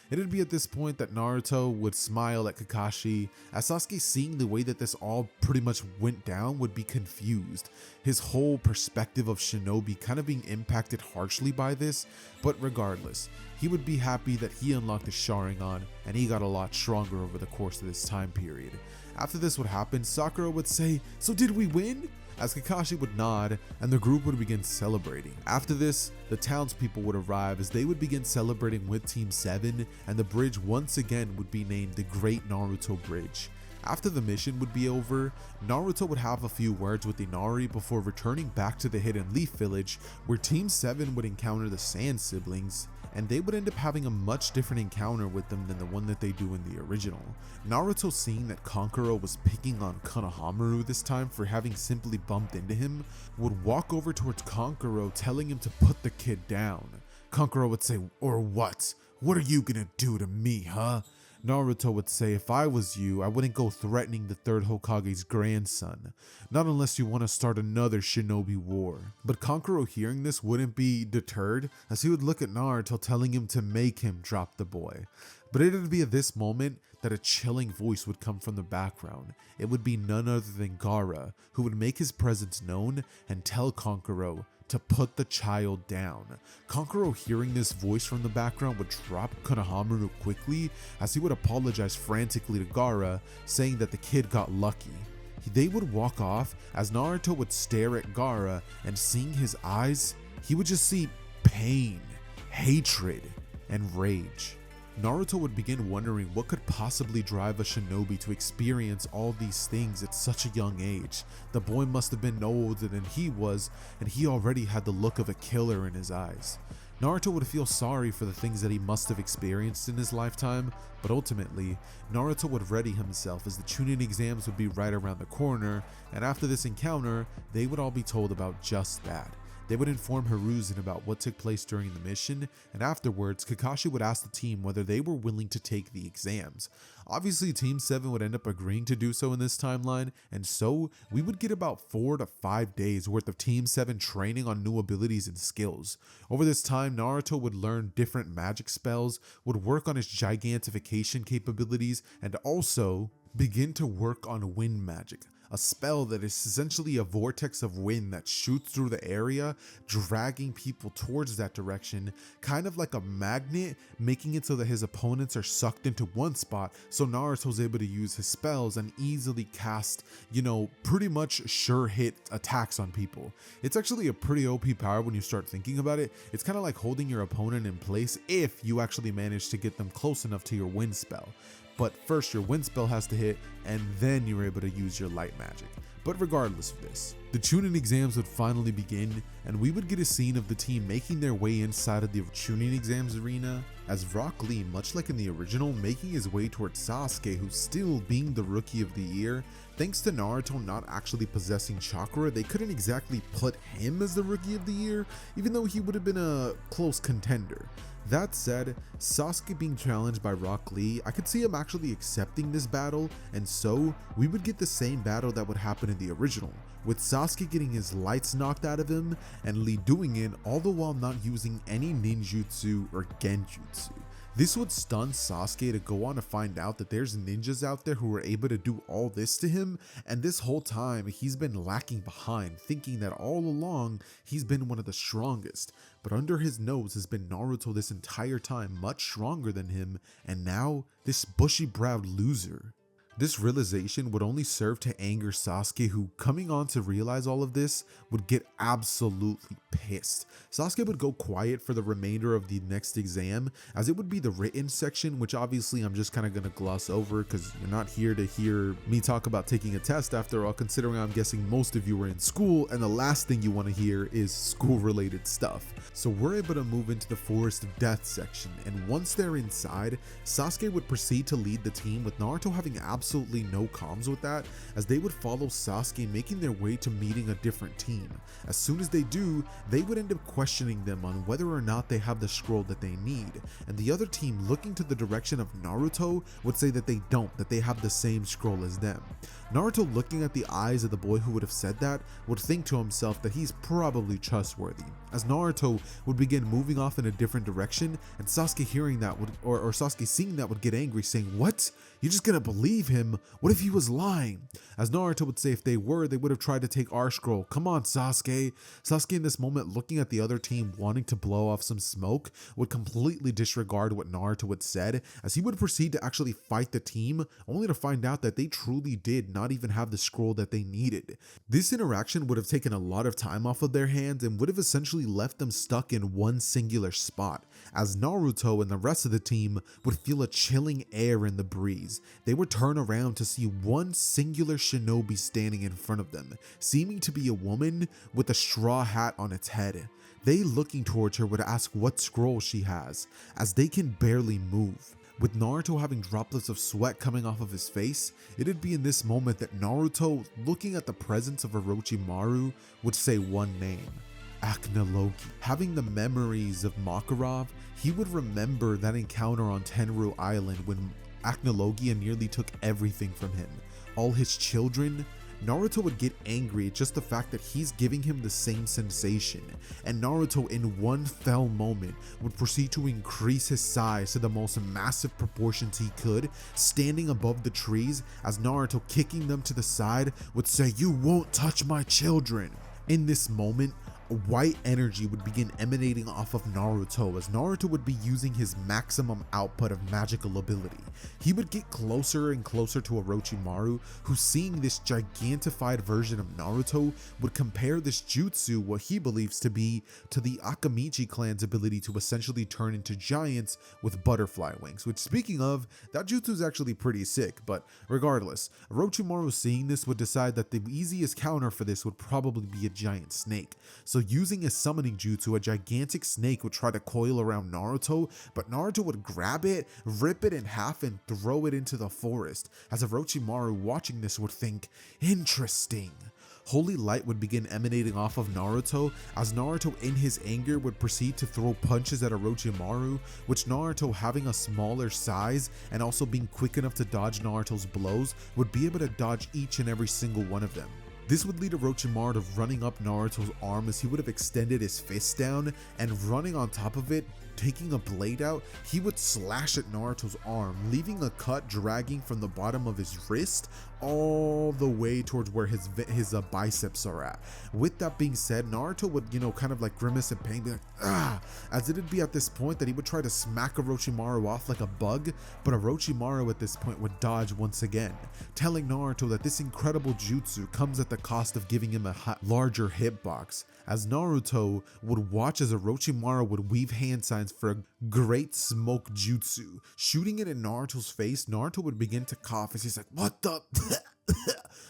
Speaker 1: It'd be at this point that Naruto would smile at Kakashi, as Sasuke, seeing the way that this all pretty much went down, would be confused. His whole perspective of shinobi kind of being impacted harshly by this, but regardless, he would be happy that he unlocked his Sharingan and he got a lot stronger over the course of this time period. After this would happen, Sakura would say, "So did we win?" as Kakashi would nod and the group would begin celebrating. After this, the townspeople would arrive as they would begin celebrating with Team 7, and the bridge once again would be named the Great Naruto Bridge. After the mission would be over, Naruto would have a few words with Inari before returning back to the Hidden Leaf Village, where Team 7 would encounter the Sand Siblings, and they would end up having a much different encounter with them than the one that they do in the original. Naruto, seeing that Kankuro was picking on Konohamaru this time for having simply bumped into him, would walk over towards Kankuro, telling him to put the kid down. Kankuro would say, "Or what? What are you gonna do to me, huh?" Naruto would say, "If I was you, I wouldn't go threatening the third Hokage's grandson. Not unless you want to start another shinobi war." But Kankuro, hearing this, wouldn't be deterred, as he would look at Naruto, telling him to make him drop the boy. But it would be at this moment that a chilling voice would come from the background. It would be none other than Gaara, who would make his presence known and tell Kankuro to put the child down. Kankuro, hearing this voice from the background, would drop Konohamaru quickly, as he would apologize frantically to Gaara, saying that the kid got lucky. They would walk off as Naruto would stare at Gaara, and seeing his eyes, he would just see pain, hatred, and rage. Naruto would begin wondering what could possibly drive a shinobi to experience all these things at such a young age. The boy must have been older than he was, and he already had the look of a killer in his eyes. Naruto would feel sorry for the things that he must have experienced in his lifetime, but ultimately, Naruto would ready himself as the Chunin exams would be right around the corner, and after this encounter, they would all be told about just that. They would inform Hiruzen about what took place during the mission, and afterwards, Kakashi would ask the team whether they were willing to take the exams. Obviously, Team 7 would end up agreeing to do so in this timeline, and so we would get about 4 to 5 days worth of Team 7 training on new abilities and skills. Over this time, Naruto would learn different magic spells, would work on his gigantification capabilities, and also begin to work on wind magic, a spell that is essentially a vortex of wind that shoots through the area, dragging people towards that direction, kind of like a magnet, making it so that his opponents are sucked into one spot, so Naruto's able to use his spells and easily cast, pretty much sure hit attacks on people. It's actually a pretty OP power when you start thinking about it. It's kind of like holding your opponent in place if you actually manage to get them close enough to your wind spell. But first your wind spell has to hit, and then you're able to use your light magic. But regardless of this, The Chunin exams would finally begin, and we would get a scene of the team making their way inside of the Chunin exams arena, as Rock Lee, much like in the original, making his way towards Sasuke, who's still being the rookie of the year. Thanks to Naruto not actually possessing chakra, they couldn't exactly put him as the rookie of the year, even though he would have been a close contender. That said, Sasuke being challenged by Rock Lee, I could see him actually accepting this battle, and so we would get the same battle that would happen in the original, with Sasuke getting his lights knocked out of him and Lee doing it all the while not using any ninjutsu or genjutsu. This would stun Sasuke to go on to find out that there's ninjas out there who are able to do all this to him, and this whole time he's been lacking behind, thinking that all along he's been one of the strongest, but under his nose has been Naruto this entire time, much stronger than him, and now this bushy-browed loser. This realization would only serve to anger Sasuke, who, coming on to realize all of this, would get absolutely pissed. Sasuke would go quiet for the remainder of the next exam, as it would be the written section, which obviously I'm just kind of going to gloss over because you're not here to hear me talk about taking a test after all, considering I'm guessing most of you are in school and the last thing you want to hear is school-related stuff. So we're able to move into the Forest of Death section, and once they're inside, Sasuke would proceed to lead the team, with Naruto having absolutely no comms with that, as they would follow Sasuke, making their way to meeting a different team. As soon as they do, they would end up questioning them on whether or not they have the scroll that they need, and the other team, looking to the direction of Naruto, would say that they don't, that they have the same scroll as them. Naruto, looking at the eyes of the boy who would have said that, would think to himself that he's probably trustworthy, as Naruto would begin moving off in a different direction, and Sasuke hearing that would, or Sasuke seeing that, would get angry, saying, "What? You're just gonna believe him? What if he was lying?" As Naruto would say if they were, they would have tried to take our scroll. Come on, Sasuke. Sasuke in this moment, looking at the other team wanting to blow off some smoke, would completely disregard what Naruto had said, as he would proceed to actually fight the team, only to find out that they truly did not even have the scroll that they needed. This interaction would have taken a lot of time off of their hands and would have essentially left them stuck in one singular spot, as Naruto and the rest of the team would feel a chilling air in the breeze. They would turn around to see one singular shinobi standing in front of them, seeming to be a woman with a straw hat on its head. They, looking towards her, would ask what scroll she has, as they can barely move. With Naruto having droplets of sweat coming off of his face, it'd be in this moment that Naruto, looking at the presence of Orochimaru, would say one name: Akatsuki. Having the memories of Makarov, he would remember that encounter on Tenru Island when Akatsuki nearly took everything from him, all his children. Naruto would get angry at just the fact that he's giving him the same sensation, and Naruto in one fell moment would proceed to increase his size to the most massive proportions he could, standing above the trees, as Naruto, kicking them to the side, would say, "You won't touch my children." In this moment, white energy would begin emanating off of Naruto, as Naruto would be using his maximum output of magical ability. He would get closer and closer to Orochimaru, who, seeing this gigantified version of Naruto, would compare this jutsu, what he believes to be, to the Akamichi clan's ability to essentially turn into giants with butterfly wings, which, speaking of, that jutsu is actually pretty sick. But regardless, Orochimaru, seeing this, would decide that the easiest counter for this would probably be a giant snake. So using his summoning jutsu, a gigantic snake would try to coil around Naruto, but Naruto would grab it, rip it in half, and throw it into the forest, as Orochimaru, watching this, would think, "Interesting." Holy light would begin emanating off of Naruto, as Naruto, in his anger, would proceed to throw punches at Orochimaru, which Naruto, having a smaller size and also being quick enough to dodge Naruto's blows, would be able to dodge each and every single one of them. This would lead Orochimaru to running up Naruto's arm, as he would have extended his fist down, and running on top of it, taking a blade out, he would slash at Naruto's arm, leaving a cut dragging from the bottom of his wrist all the way towards where his biceps are at. With that being said, Naruto would, kind of like grimace in pain, be like, "Ah!" As it'd be at this point that he would try to smack Orochimaru off like a bug, but Orochimaru at this point would dodge once again, telling Naruto that this incredible jutsu comes at the cost of giving him a larger hitbox, as Naruto would watch as Orochimaru would weave hand signs for a great smoke jutsu. Shooting it in Naruto's face, Naruto would begin to cough as he's like, "What the?"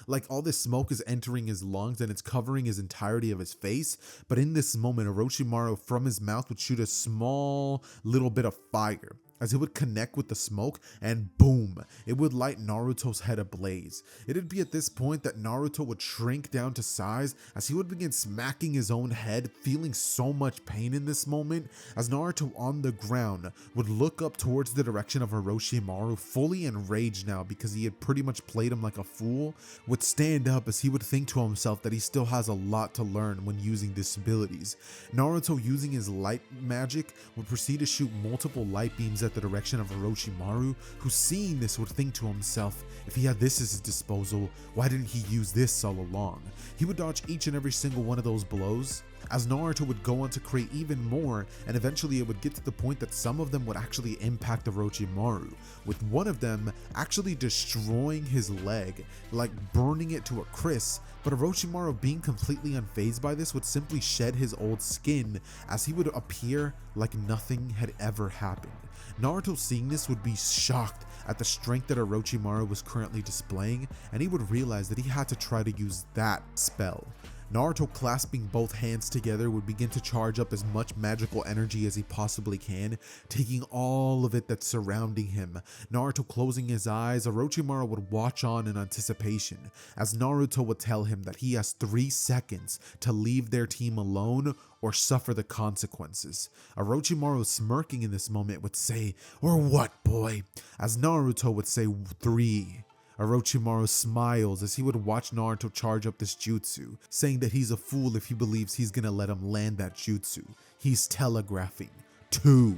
Speaker 1: like all this smoke is entering his lungs and it's covering his entirety of his face. But in this moment, Orochimaru from his mouth would shoot a small little bit of fire, as it would connect with the smoke and boom, it would light Naruto's head ablaze. It'd be at this point that Naruto would shrink down to size as he would begin smacking his own head, feeling so much pain in this moment, as Naruto on the ground would look up towards the direction of Orochimaru, fully enraged now because he had pretty much played him like a fool, would stand up as he would think to himself that he still has a lot to learn when using these abilities. Naruto, using his light magic, would proceed to shoot multiple light beams at the direction of Orochimaru, who seeing this would think to himself, if he had this at his disposal, why didn't he use this all along? He would dodge each and every single one of those blows, as Naruto would go on to create even more, and eventually it would get to the point that some of them would actually impact Orochimaru, with one of them actually destroying his leg, like burning it to a crisp. But Orochimaru, being completely unfazed by this, would simply shed his old skin as he would appear like nothing had ever happened. Naruto, seeing this, would be shocked at the strength that Orochimaru was currently displaying, and he would realize that he had to try to use that spell. Naruto, clasping both hands together, would begin to charge up as much magical energy as he possibly can, taking all of it that's surrounding him. Naruto closing his eyes, Orochimaru would watch on in anticipation, as Naruto would tell him that he has 3 seconds to leave their team alone or suffer the consequences. Orochimaru, smirking in this moment, would say, "Or what, boy?" as Naruto would say, 3. Orochimaru smiles as he would watch Naruto charge up this jutsu, saying that he's a fool if he believes he's gonna let him land that jutsu. He's telegraphing. 2.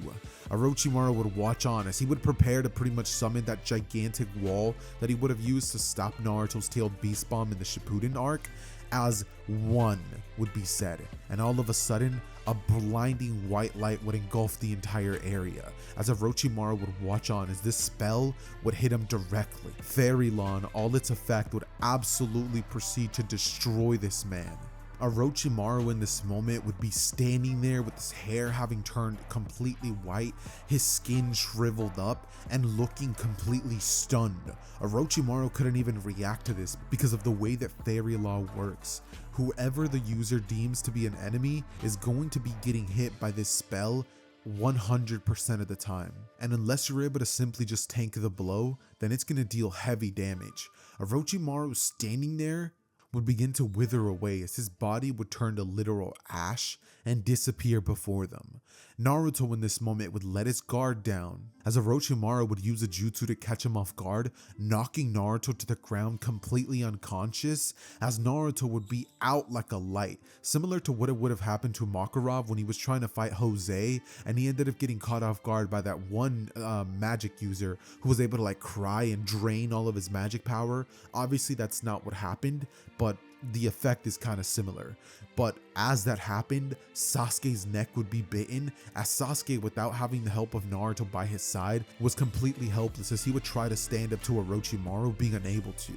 Speaker 1: Orochimaru would watch on as he would prepare to pretty much summon that gigantic wall that he would have used to stop Naruto's tailed beast bomb in the Shippuden arc, as 1 would be said, and all of a sudden, a blinding white light would engulf the entire area, as Orochimaru would watch on as this spell would hit him directly. Very long, all its effect would absolutely proceed to destroy this man. Orochimaru in this moment would be standing there with his hair having turned completely white, his skin shriveled up, and looking completely stunned. Orochimaru couldn't even react to this because of the way that fairy law works. Whoever the user deems to be an enemy is going to be getting hit by this spell 100% of the time. And unless you're able to simply just tank the blow, then it's going to deal heavy damage. Orochimaru standing there would begin to wither away as his body would turn to literal ash and disappear before them. Naruto in this moment would let his guard down, as Orochimaru would use a jutsu to catch him off guard, knocking Naruto to the ground completely unconscious, as Naruto would be out like a light, similar to what it would have happened to Makarov when he was trying to fight Jose, and he ended up getting caught off guard by that one magic user who was able to like cry and drain all of his magic power. Obviously that's not what happened, but the effect is kind of similar. But as that happened, Sasuke's neck would be bitten, as Sasuke, without having the help of Naruto by his side, was completely helpless as he would try to stand up to Orochimaru, being unable to.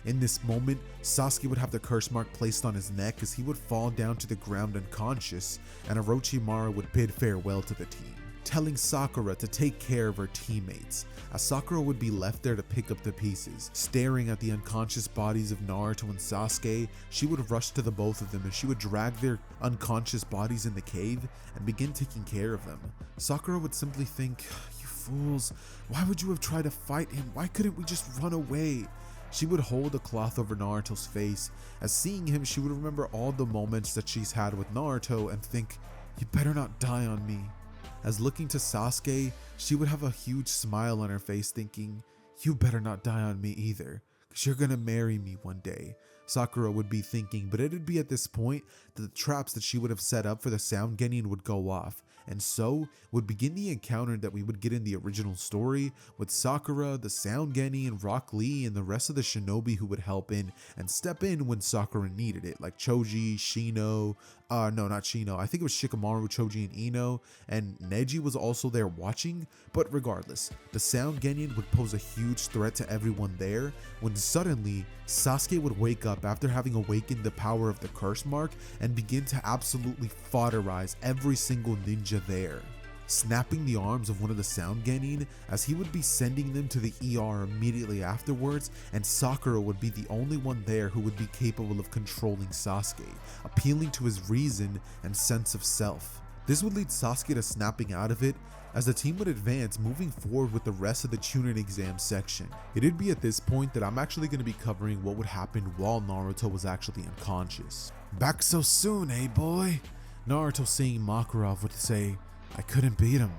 Speaker 1: In this moment, Sasuke would have the curse mark placed on his neck as he would fall down to the ground unconscious, and Orochimaru would bid farewell to the team, telling Sakura to take care of her teammates, as Sakura would be left there to pick up the pieces. Staring at the unconscious bodies of Naruto and Sasuke, she would rush to the both of them and she would drag their unconscious bodies in the cave and begin taking care of them. Sakura would simply think, "You fools, why would you have tried to fight him? Why couldn't we just run away?" She would hold a cloth over Naruto's face, as seeing him she would remember all the moments that she's had with Naruto and think, "You better not die on me." As looking to Sasuke, she would have a huge smile on her face thinking, "You better not die on me either, because you're gonna marry me one day." Sakura would be thinking, but it'd be at this point that the traps that she would have set up for the Sound Genin would go off, and so would begin the encounter that we would get in the original story with Sakura, the Sound Genin, Rock Lee, and the rest of the shinobi who would help in and step in when Sakura needed it, like Choji, Shino, no, not Shino, I think it was Shikamaru, Choji, and Ino, and Neji was also there watching. But regardless, the Sound Genin would pose a huge threat to everyone there, when suddenly Sasuke would wake up after having awakened the power of the curse mark and begin to absolutely foderize every single ninja there. snapping the arms of one of the Sound Genin, as he would be sending them to the ER immediately afterwards, and Sakura would be the only one there who would be capable of controlling Sasuke, appealing to his reason and sense of self. This would lead Sasuke to snapping out of it as the team would advance, moving forward with the rest of the Chunin Exams section. It'd be at this point that I'm actually going to be covering what would happen while Naruto was actually unconscious.
Speaker 2: Back so soon, eh boy? Naruto, seeing Makarov, would say, I couldn't beat him.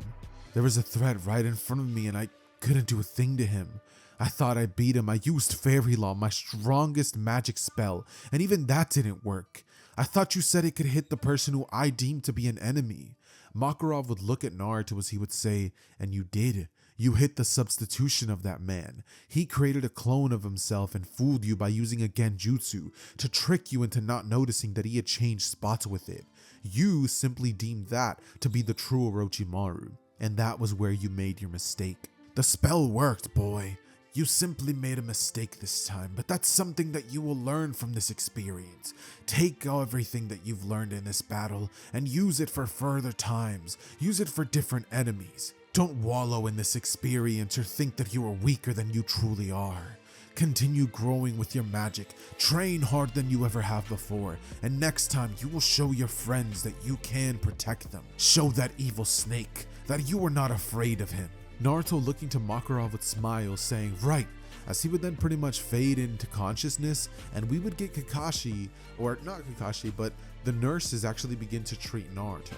Speaker 2: There was a threat right in front of me and I couldn't do a thing to him. I thought I beat him. I used Fairy Law, my strongest magic spell, and even that didn't work. I thought you said it could hit the person who I deemed to be an enemy. Makarov would look at Naruto as he would say, and you did. You hit the substitution of that man. He created a clone of himself and fooled you by using a genjutsu to trick you into not noticing that he had changed spots with it. You simply deemed that to be the true Orochimaru, and that was where you made your mistake. The spell worked, boy. You simply made a mistake this time, but that's something that you will learn from this experience. Take everything that you've learned in this battle and use it for further times. Use it for different enemies. Don't wallow in this experience or think that you are weaker than you truly are. Continue growing with your magic, train harder than you ever have before, and next time you will show your friends that you can protect them. Show that evil snake that you are not afraid of him. Naruto looking to Makarov with smiles, saying, right, as he would then pretty much fade into consciousness, and we would get Kakashi, or not Kakashi, but the nurses actually begin to treat Naruto.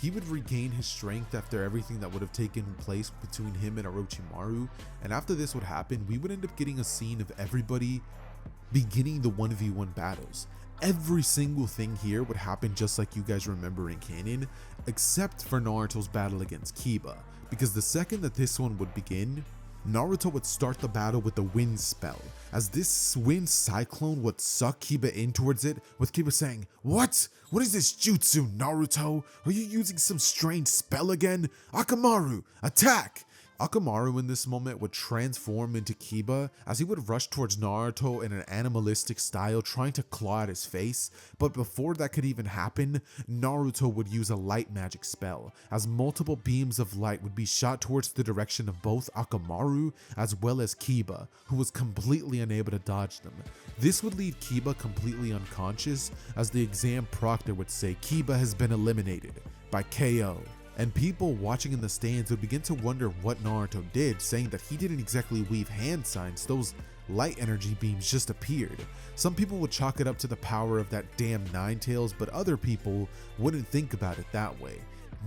Speaker 2: He would regain his strength after everything that would have taken place between him and Orochimaru, and after this would happen, we would end up getting a scene of everybody beginning the 1v1 battles. Every single thing here would happen just like you guys remember in canon, except for Naruto's battle against Kiba, because the second that this one would begin, Naruto would start the battle with the wind spell, as this wind cyclone would suck Kiba in towards it, with Kiba saying, What? What is this jutsu, Naruto? Are you using some strange spell again? Akamaru, attack! Akamaru in this moment would transform into Kiba as he would rush towards Naruto in an animalistic style, trying to claw at his face, but before that could even happen, Naruto would use a light magic spell, as multiple beams of light would be shot towards the direction of both Akamaru as well as Kiba, who was completely unable to dodge them. This would leave Kiba completely unconscious, as the exam proctor would say Kiba has been eliminated by KO. And people watching in the stands would begin to wonder what Naruto did, saying that he didn't exactly weave hand signs, those light energy beams just appeared. Some people would chalk it up to the power of that damn Nine Tails, but other people wouldn't think about it that way.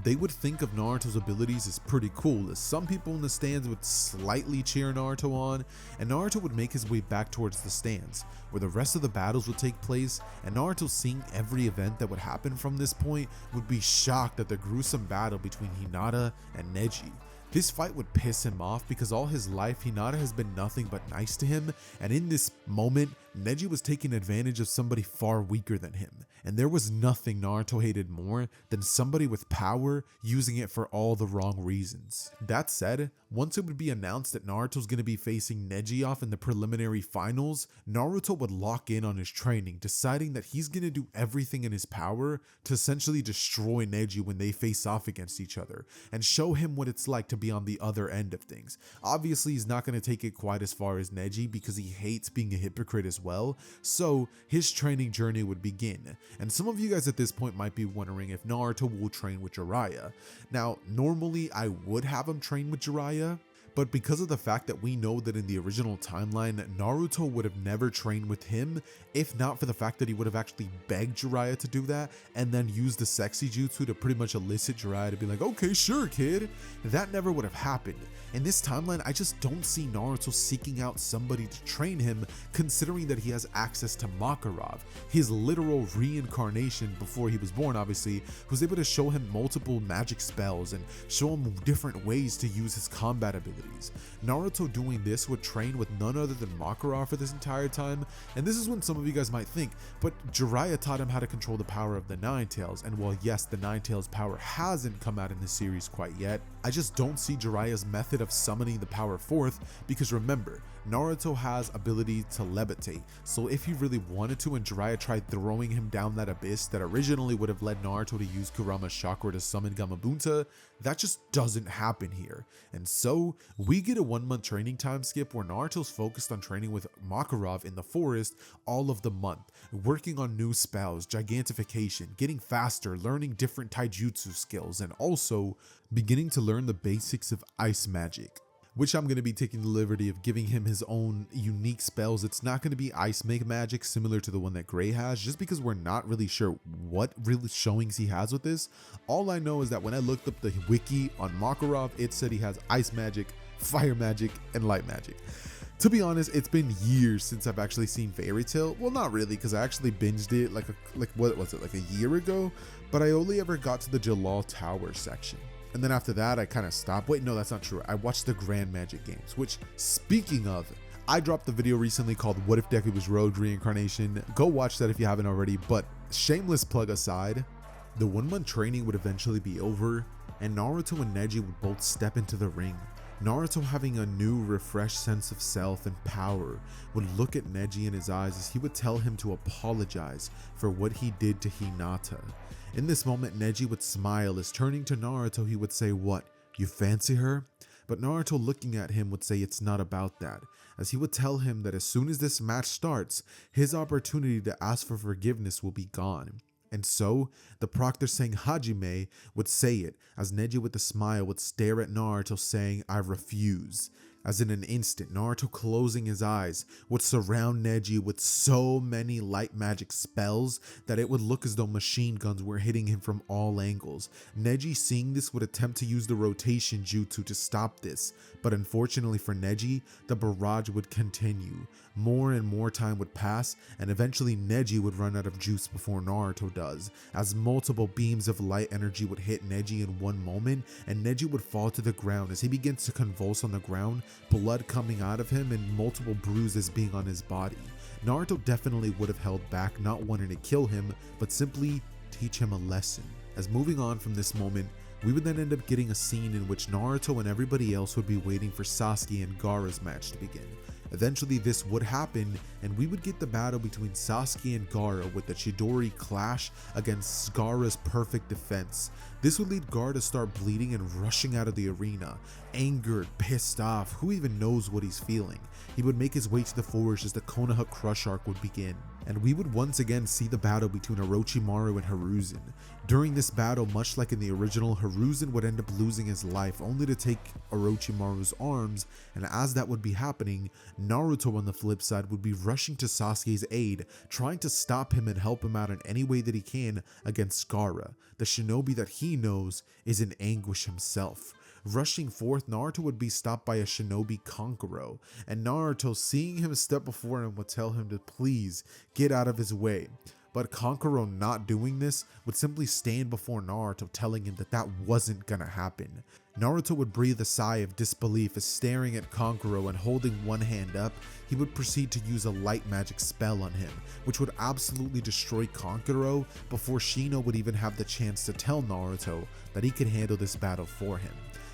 Speaker 2: They would think of Naruto's abilities as pretty cool, as some people in the stands would slightly cheer Naruto on, and Naruto would make his way back towards the stands, where the rest of the battles would take place, and Naruto, seeing every event that would happen from this point, would be shocked at the gruesome battle between Hinata and Neji. This fight would piss him off because all his life Hinata has been nothing but nice to him, and in this moment, Neji was taking advantage of somebody far weaker than him, and there was nothing Naruto hated more than somebody with power using it for all the wrong reasons. That said, once it would be announced that Naruto's going to be facing Neji off in the preliminary finals, Naruto would lock in on his training, deciding that he's going to do everything in his power to essentially destroy Neji when they face off against each other, and show him what it's like to be on the other end of things. Obviously, he's not going to take it quite as far as Neji because he hates being a hypocrite as well, so his training journey would begin. And some of you guys at this point might be wondering if Naruto will train with Jiraiya. Now, normally I would have him train with Jiraiya, but because of the fact that we know that in the original timeline, Naruto would have never trained with him, if not for the fact that he would have actually begged Jiraiya to do that, and then used the sexy jutsu to pretty much elicit Jiraiya to be like, okay, sure, kid. That never would have happened. In this timeline, I just don't see Naruto seeking out somebody to train him, considering that he has access to Makarov, his literal reincarnation before he was born, obviously, who's able to show him multiple magic spells and show him different ways to use his combat abilities. Naruto doing this would train with none other than Makarov for this entire time, and this is when some of you guys might think, but Jiraiya taught him how to control the power of the Nine Tails, and while yes, the Nine Tails power hasn't come out in the series quite yet, I just don't see Jiraiya's method of summoning the power forth, because remember,
Speaker 1: Naruto has ability to levitate, so if he really wanted to and Jiraiya tried throwing him down that abyss that originally would have led Naruto to use Kurama's chakra to summon Gamabunta, that just doesn't happen here. And so we get a 1 month training time skip where Naruto's focused on training with Makarov in the forest all of the month, working on new spells, gigantification, getting faster, learning different taijutsu skills, and also beginning to learn the basics of ice magic, which I'm going to be taking the liberty of giving him his own unique spells. It's not going to be ice make magic similar to the one that Gray has, just because we're not really sure what really showings he has with this. All I know is that when I looked up the wiki on Makarov, it said he has ice magic, fire magic, and light magic. To be honest, it's been years since I've actually seen Fairy Tail. Well, not really, because I actually binged it like what was it, like a year ago, but I only ever got to the Jalal Tower section. And then after that, I kind of stopped. Wait, no, that's not true. I watched the Grand Magic Games, which, speaking of, I dropped the video recently called What If Deku was Rogue Reincarnation. Go watch that if you haven't already. But shameless plug aside, the 1 month training would eventually be over, and Naruto and Neji would both step into the ring. Naruto, having a new, refreshed sense of self and power, would look at Neji in his eyes as he would tell him to apologize for what he did to Hinata. In this moment, Neji would smile as, turning to Naruto, he would say, "What, you fancy her?" But Naruto, looking at him, would say it's not about that, as he would tell him that as soon as this match starts, his opportunity to ask for forgiveness will be gone. And so, the proctor saying Hajime would say it, as Neji with a smile would stare at Naruto saying, "I refuse." As in an instant, Naruto, closing his eyes, would surround Neji with so many light magic spells that it would look as though machine guns were hitting him from all angles. Neji, seeing this, would attempt to use the rotation jutsu to stop this, but unfortunately for Neji, the barrage would continue. More and more time would pass, and eventually Neji would run out of juice before Naruto does, as multiple beams of light energy would hit Neji in one moment, and Neji would fall to the ground as he begins to convulse on the ground, blood coming out of him and multiple bruises being on his body. Naruto definitely would have held back, not wanting to kill him, but simply teach him a lesson. As moving on from this moment, we would then end up getting a scene in which Naruto and everybody else would be waiting for Sasuke and Gaara's match to begin. Eventually this would happen, and we would get the battle between Sasuke and Gaara with the Chidori clash against Gaara's perfect defense. This would lead Gaara to start bleeding and rushing out of the arena, angered, pissed off, who even knows what he's feeling. He would make his way to the forest as the Konoha Crush arc would begin, and we would once again see the battle between Orochimaru and Hiruzen. During this battle, much like in the original, Hiruzen would end up losing his life only to take Orochimaru's arms, and as that would be happening, Naruto on the flip side would be rushing to Sasuke's aid, trying to stop him and help him out in any way that he can against Gaara, the shinobi that he knows is in anguish himself. Rushing forth, Naruto would be stopped by a shinobi, Kankuro, and Naruto, seeing him step before him, would tell him to please get out of his way. But Kankuro, not doing this, would simply stand before Naruto, telling him that that wasn't gonna happen. Naruto would breathe a sigh of disbelief as, staring at Kankuro and holding one hand up, he would proceed to use a light magic spell on him, which would absolutely destroy Kankuro before Shino would even have the chance to tell Naruto that he could handle this battle for him.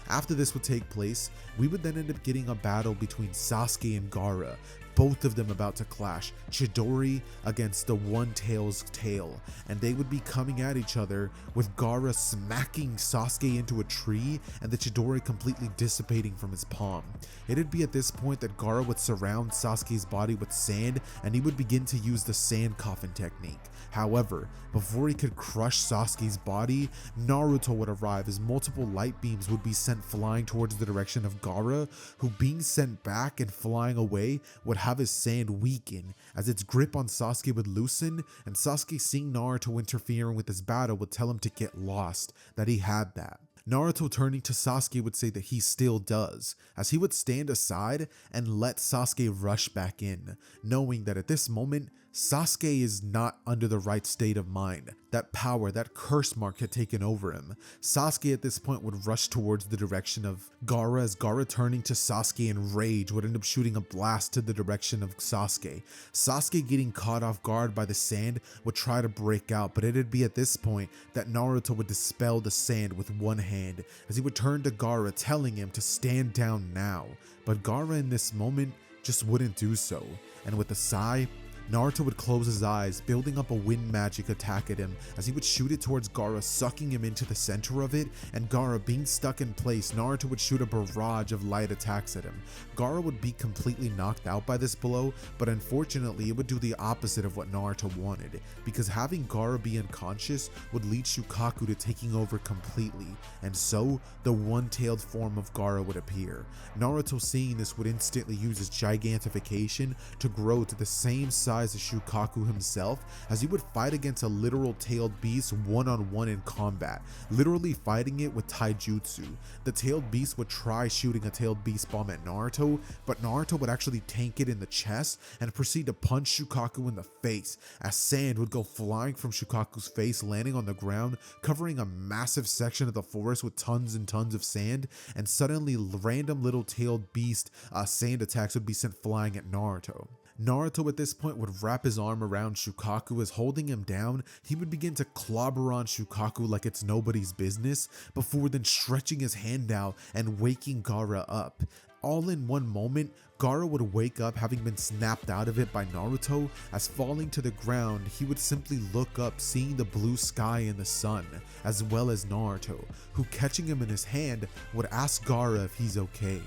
Speaker 1: After this would take place, we would then end up getting a battle between Sasuke and Gaara, both of them about to clash, Chidori against the One Tail's tail, and they would be coming at each other with Gaara smacking Sasuke into a tree and the Chidori completely dissipating from his palm. It'd be at this point that Gaara would surround Sasuke's body with sand and he would begin to use the sand coffin technique. However, before he could crush Sasuke's body, Naruto would arrive as multiple light beams would be sent flying towards the direction of Gaara, who, being sent back and flying away, would have his sand weaken as its grip on Sasuke would loosen, and Sasuke, seeing Naruto interfering with his battle, would tell him to get lost, that he had that. Naruto, turning to Sasuke, would say that he still does, as he would stand aside and let Sasuke rush back in, knowing that at this moment, Sasuke is not under the right state of mind. That power, that curse mark had taken over him. Sasuke at this point would rush towards the direction of Gaara, as Gaara, turning to Sasuke in rage, would end up shooting a blast to the direction of Sasuke. Sasuke, getting caught off guard by the sand, would try to break out, but it'd be at this point that Naruto would dispel the sand with one hand, as he would turn to Gaara, telling him to stand down now. But Gaara in this moment, just wouldn't do so, and with a sigh, Naruto would close his eyes, building up a wind magic attack at him as he would shoot it towards Gaara, sucking him into the center of it, and Gaara being stuck in place, Naruto would shoot a barrage of light attacks at him. Gaara would be completely knocked out by this blow, but unfortunately it would do the opposite of what Naruto wanted, because having Gaara be unconscious would lead Shukaku to taking over completely, and so the one-tailed form of Gaara would appear. Naruto, seeing this, would instantly use his gigantification to grow to the same size as Shukaku himself, as he would fight against a literal tailed beast one-on-one in combat, literally fighting it with taijutsu. The tailed beast would try shooting a tailed beast bomb at Naruto, but Naruto would actually tank it in the chest and proceed to punch Shukaku in the face, as sand would go flying from Shukaku's face, landing on the ground, covering a massive section of the forest with tons and tons of sand, and suddenly random little tailed beast sand attacks would be sent flying at Naruto. Naruto at this point would wrap his arm around Shukaku, as holding him down, he would begin to clobber on Shukaku like it's nobody's business, before then stretching his hand out and waking Gaara up. All in one moment, Gaara would wake up having been snapped out of it by Naruto, as falling to the ground, he would simply look up, seeing the blue sky and the sun, as well as Naruto, who, catching him in his hand, would ask Gaara if he's okay.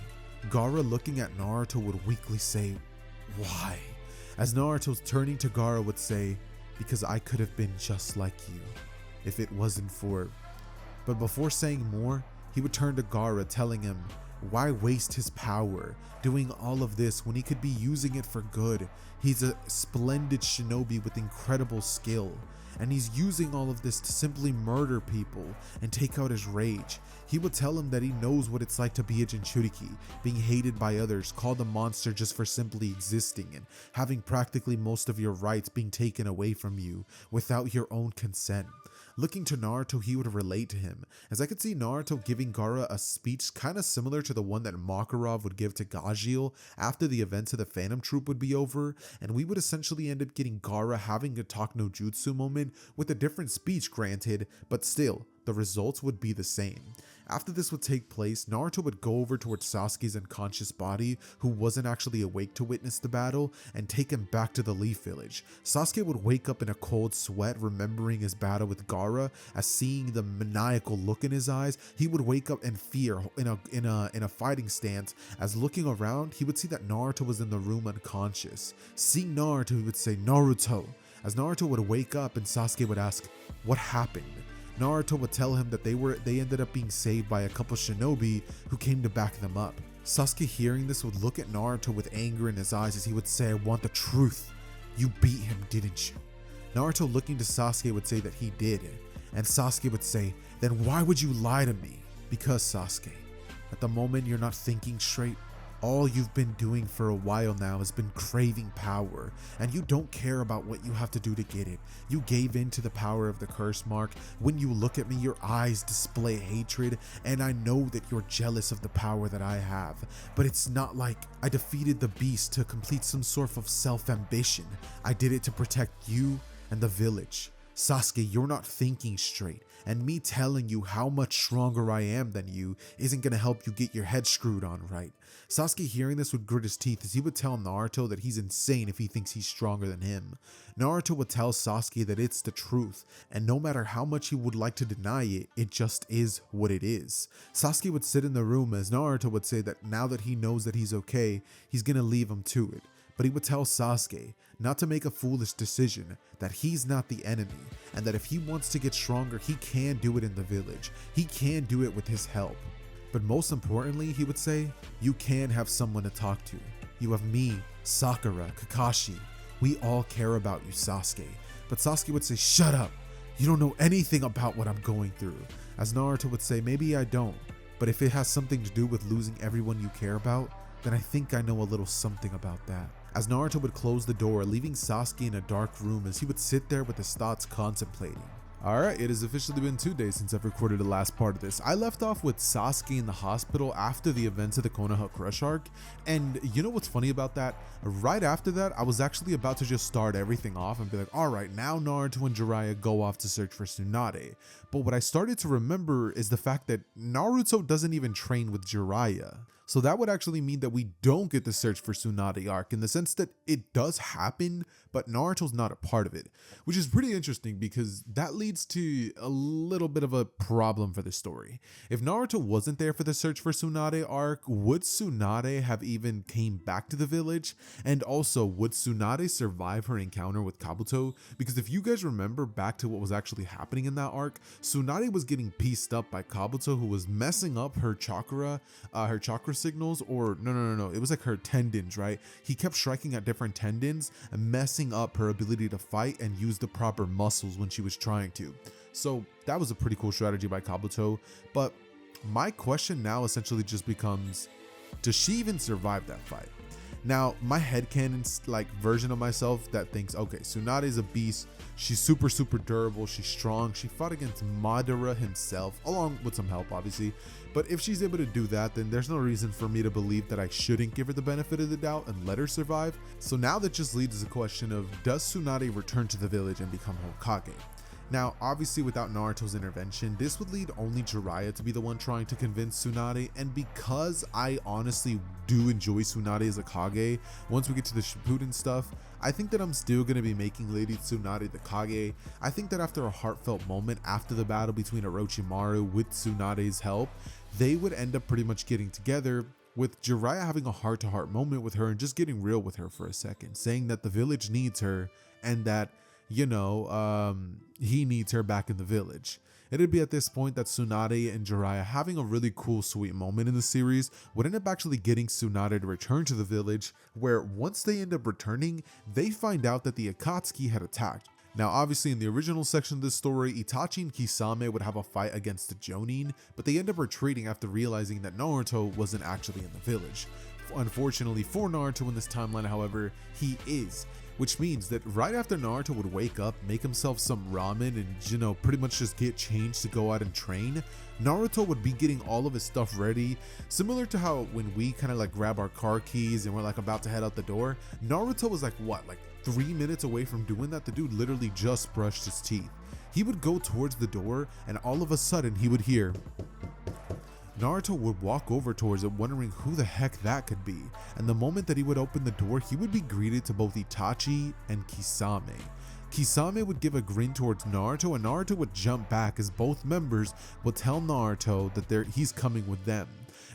Speaker 1: Gaara, looking at Naruto, would weakly say, "Why?" As Naruto's turning to Gaara would say, "Because I could have been just like you, if it wasn't for..." But before saying more, he would turn to Gaara, telling him, why waste his power doing all of this when he could be using it for good? He's a splendid shinobi with incredible skill, and he's using all of this to simply murder people and take out his rage. He would tell him that he knows what it's like to be a Jinchuriki, being hated by others, called a monster just for simply existing, and having practically most of your rights being taken away from you without your own consent. Looking to Naruto, he would relate to him, as I could see Naruto giving Gaara a speech kind of similar to the one that Makarov would give to Gajeel after the events of the Phantom Troop would be over, and we would essentially end up getting Gaara having a talk no jutsu moment with a different speech, granted, but still, the results would be the same. After this would take place, Naruto would go over towards Sasuke's unconscious body, who wasn't actually awake to witness the battle, and take him back to the Leaf Village. Sasuke would wake up in a cold sweat, remembering his battle with Gaara, as seeing the maniacal look in his eyes, he would wake up in fear in a fighting stance, as looking around, he would see that Naruto was in the room unconscious. Seeing Naruto, he would say, "Naruto." As Naruto would wake up and Sasuke would ask, "What happened?" Naruto would tell him that they ended up being saved by a couple shinobi who came to back them up. Sasuke, hearing this, would look at Naruto with anger in his eyes, as he would say, "I want the truth. You beat him, didn't you?" Naruto, looking to Sasuke, would say that he did, and Sasuke would say, "Then why would you lie to me?" Because, Sasuke, at the moment you're not thinking straight. All you've been doing for a while now has been craving power, and you don't care about what you have to do to get it. You gave in to the power of the curse mark. When you look at me, your eyes display hatred, and I know that you're jealous of the power that I have. But it's not like I defeated the beast to complete some sort of self-ambition. I did it to protect you and the village. Sasuke, you're not thinking straight, and me telling you how much stronger I am than you isn't gonna help you get your head screwed on right." Sasuke, hearing this, would grit his teeth, as he would tell Naruto that he's insane if he thinks he's stronger than him. Naruto would tell Sasuke that it's the truth, and no matter how much he would like to deny it, it just is what it is. Sasuke would sit in the room, as Naruto would say that now that he knows that he's okay, he's gonna leave him to it. But he would tell Sasuke not to make a foolish decision, that he's not the enemy, and that if he wants to get stronger, he can do it in the village. He can do it with his help. But most importantly, he would say, you can have someone to talk to. You have me, Sakura, Kakashi. We all care about you, Sasuke. But Sasuke would say, "Shut up. You don't know anything about what I'm going through." As Naruto would say, "Maybe I don't, but if it has something to do with losing everyone you care about, then I think I know a little something about that." As Naruto would close the door, leaving Sasuke in a dark room, as he would sit there with his thoughts contemplating. Alright, it has officially been 2 days since I've recorded the last part of this. I left off with Sasuke in the hospital after the events of the Konoha Crush arc, and you know what's funny about that? Right after that, I was actually about to just start everything off and be like, alright, now Naruto and Jiraiya go off to search for Tsunade. But what I started to remember is the fact that Naruto doesn't even train with Jiraiya. So that would actually mean that we don't get the search for Tsunade Arc, in the sense that it does happen, but Naruto's not a part of it, which is pretty interesting because that leads to a little bit of a problem for the story. If Naruto wasn't there for the search for Tsunade Arc, would Tsunade have even came back to the village? And also, would Tsunade survive her encounter with Kabuto? Because if you guys remember back to what was actually happening in that arc, Tsunade was getting pieced up by Kabuto, who was messing up her chakra signals, or no, it was like her tendons, right? He kept striking at different tendons and messing up her ability to fight and use the proper muscles when she was trying to. So that was a pretty cool strategy by Kabuto, but my question now essentially just becomes, does she even survive that fight? Now, my headcanon like version of myself that thinks, okay, Tsunade is a beast, she's super durable, she's strong, she fought against Madara himself, along with some help obviously, but if she's able to do that, then there's no reason for me to believe that I shouldn't give her the benefit of the doubt and let her survive. So now that just leads to the question of, does Tsunade return to the village and become Hokage? Now, obviously without Naruto's intervention, this would lead only Jiraiya to be the one trying to convince Tsunade, and because I honestly do enjoy Tsunade as a Kage, once we get to the Shippuden stuff, I think that I'm still going to be making Lady Tsunade the Kage. I think that after a heartfelt moment after the battle between Orochimaru with Tsunade's help, they would end up pretty much getting together, with Jiraiya having a heart-to-heart moment with her and just getting real with her for a second, saying that the village needs her and that, you know, he needs her back in the village. It'd be at this point that Tsunade and Jiraiya, having a really cool sweet moment in the series, would end up actually getting Tsunade to return to the village, where once they end up returning, they find out that the Akatsuki had attacked. Now obviously in the original section of this story, Itachi and Kisame would have a fight against the Jonin, but they end up retreating after realizing that Naruto wasn't actually in the village. Unfortunately for Naruto in this timeline, however, he is. Which means that right after Naruto would wake up, make himself some ramen and, you know, pretty much just get changed to go out and train, Naruto would be getting all of his stuff ready, similar to how when we kind of like grab our car keys and we're like about to head out the door, Naruto was like, what, like 3 minutes away from doing that? The dude literally just brushed his teeth. He would go towards the door and all of a sudden he would hear. Naruto would walk over towards it, wondering who the heck that could be, and the moment that he would open the door, he would be greeted to both Itachi and Kisame. Kisame would give a grin towards Naruto, and Naruto would jump back as both members would tell Naruto that he's coming with them.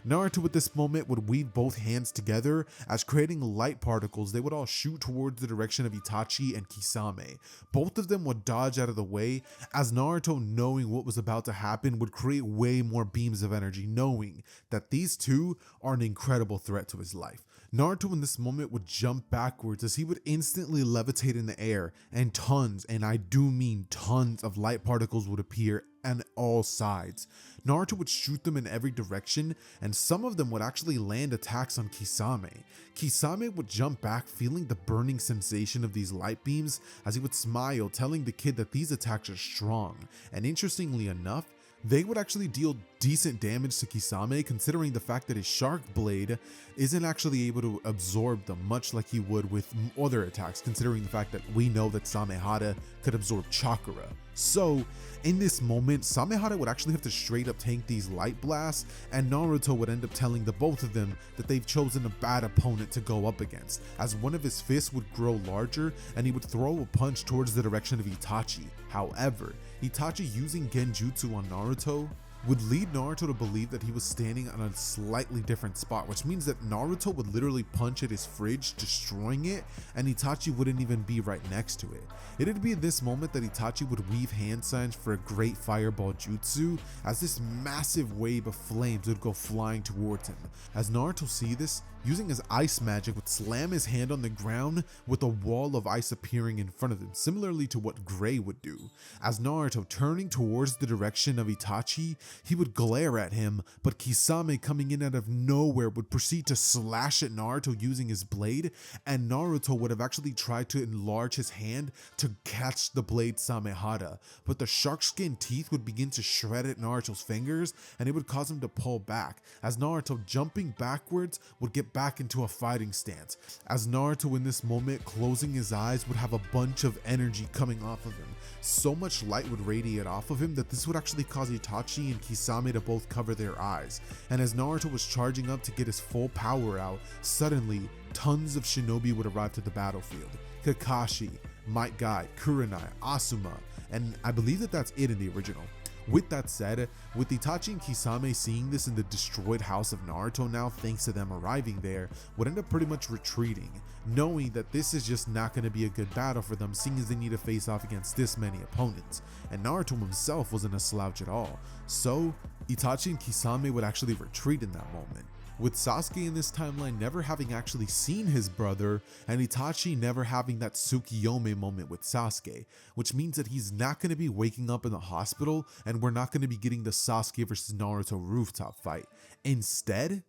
Speaker 1: Naruto at this moment would weave both hands together, as creating light particles, they would all shoot towards the direction of Itachi and Kisame. Both of them would dodge out of the way, as Naruto, knowing what was about to happen, would create way more beams of energy, knowing that these two are an incredible threat to his life. Naruto in this moment would jump backwards as he would instantly levitate in the air, and tons, and I do mean tons, of light particles would appear on all sides. Naruto would shoot them in every direction, and some of them would actually land attacks on Kisame. Kisame would jump back, feeling the burning sensation of these light beams, as he would smile, telling the kid that these attacks are strong. And interestingly enough, they would actually deal decent damage to Kisame, considering the fact that his shark blade isn't actually able to absorb them, much like he would with other attacks, considering the fact that we know that Samehada could absorb chakra. So in this moment, Samehada would actually have to straight up tank these light blasts, and Naruto would end up telling the both of them that they've chosen a bad opponent to go up against, as one of his fists would grow larger and he would throw a punch towards the direction of Itachi. However, Itachi using Genjutsu on Naruto would lead Naruto to believe that he was standing on a slightly different spot, which means that Naruto would literally punch at his fridge, destroying it, and Itachi wouldn't even be right next to it. It'd be in this moment that Itachi would weave hand signs for a great fireball jutsu, as this massive wave of flames would go flying towards him. As Naruto see this, using his ice magic would slam his hand on the ground with a wall of ice appearing in front of him, similarly to what Gray would do. As Naruto turning towards the direction of Itachi, he would glare at him, but Kisame coming in out of nowhere would proceed to slash at Naruto using his blade, and Naruto would have actually tried to enlarge his hand to catch the blade Samehada, but the shark skin teeth would begin to shred at Naruto's fingers, and it would cause him to pull back, as Naruto, jumping backwards, would get back into a fighting stance. As Naruto in this moment, closing his eyes, would have a bunch of energy coming off of him. So much light would radiate off of him that this would actually cause Itachi and and Kisame to both cover their eyes, and as Naruto was charging up to get his full power out, suddenly tons of shinobi would arrive to the battlefield. Kakashi, Might Guy, Kurenai, Asuma, and I believe that that's it in the original. With that said, with Itachi and Kisame seeing this in the destroyed house of Naruto now thanks to them arriving there, would end up pretty much retreating, knowing that this is just not going to be a good battle for them seeing as they need to face off against this many opponents, and Naruto himself wasn't a slouch at all, so Itachi and Kisame would actually retreat in that moment. With Sasuke in this timeline never having actually seen his brother, and Itachi never having that Tsukiyomi moment with Sasuke, which means that he's not going to be waking up in the hospital and we're not going to be getting the Sasuke versus Naruto rooftop fight. Instead,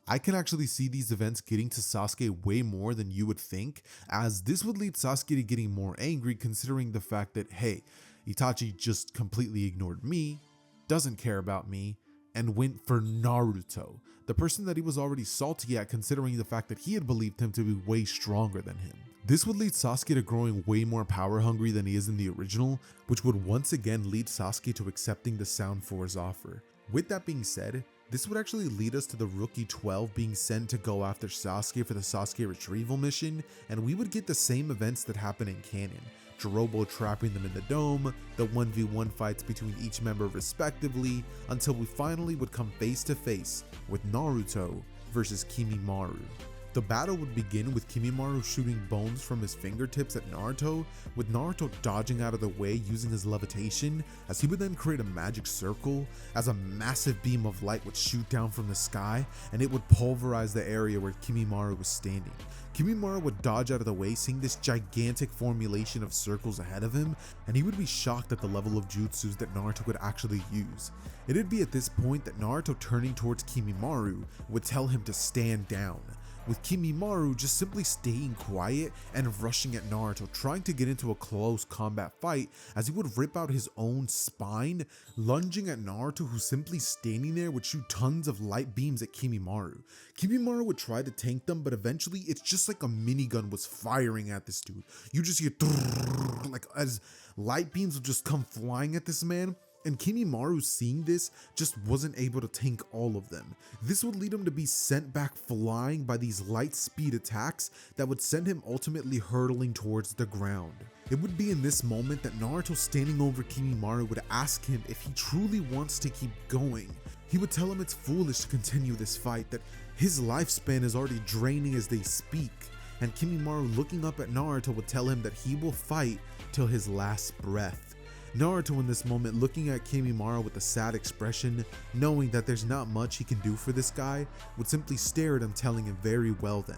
Speaker 1: I can actually see these events getting to Sasuke way more than you would think, as this would lead Sasuke to getting more angry considering the fact that, hey, Itachi just completely ignored me, doesn't care about me, and went for Naruto, the person that he was already salty at considering the fact that he had believed him to be way stronger than him. This would lead Sasuke to growing way more power hungry than he is in the original, which would once again lead Sasuke to accepting the Sound 4's offer. With that being said, this would actually lead us to the Rookie 12 being sent to go after Sasuke for the Sasuke retrieval mission, and we would get the same events that happen in canon. Jirobo trapping them in the dome, the 1v1 fights between each member respectively, until we finally would come face to face with Naruto versus Kimimaro. The battle would begin with Kimimaro shooting bones from his fingertips at Naruto, with Naruto dodging out of the way using his levitation, as he would then create a magic circle, as a massive beam of light would shoot down from the sky, and it would pulverize the area where Kimimaro was standing. Kimimaro would dodge out of the way, seeing this gigantic formulation of circles ahead of him, and he would be shocked at the level of jutsus that Naruto could actually use. It'd be at this point that Naruto turning towards Kimimaro would tell him to stand down, with Kimimaro just simply staying quiet and rushing at Naruto, trying to get into a close combat fight as he would rip out his own spine, lunging at Naruto, who's simply standing there, would shoot tons of light beams at Kimimaro. Kimimaro would try to tank them, but eventually it's just like a minigun was firing at this dude. You just hear like as light beams would just come flying at this man. And Kimimaro, seeing this, just wasn't able to tank all of them. This would lead him to be sent back flying by these light speed attacks that would send him ultimately hurtling towards the ground. It would be in this moment that Naruto, standing over Kimimaro, would ask him if he truly wants to keep going. He would tell him it's foolish to continue this fight, that his lifespan is already draining as they speak. And Kimimaro, looking up at Naruto, would tell him that he will fight till his last breath. Naruto in this moment looking at Kimimaro with a sad expression, knowing that there's not much he can do for this guy, would simply stare at him, telling him very well then.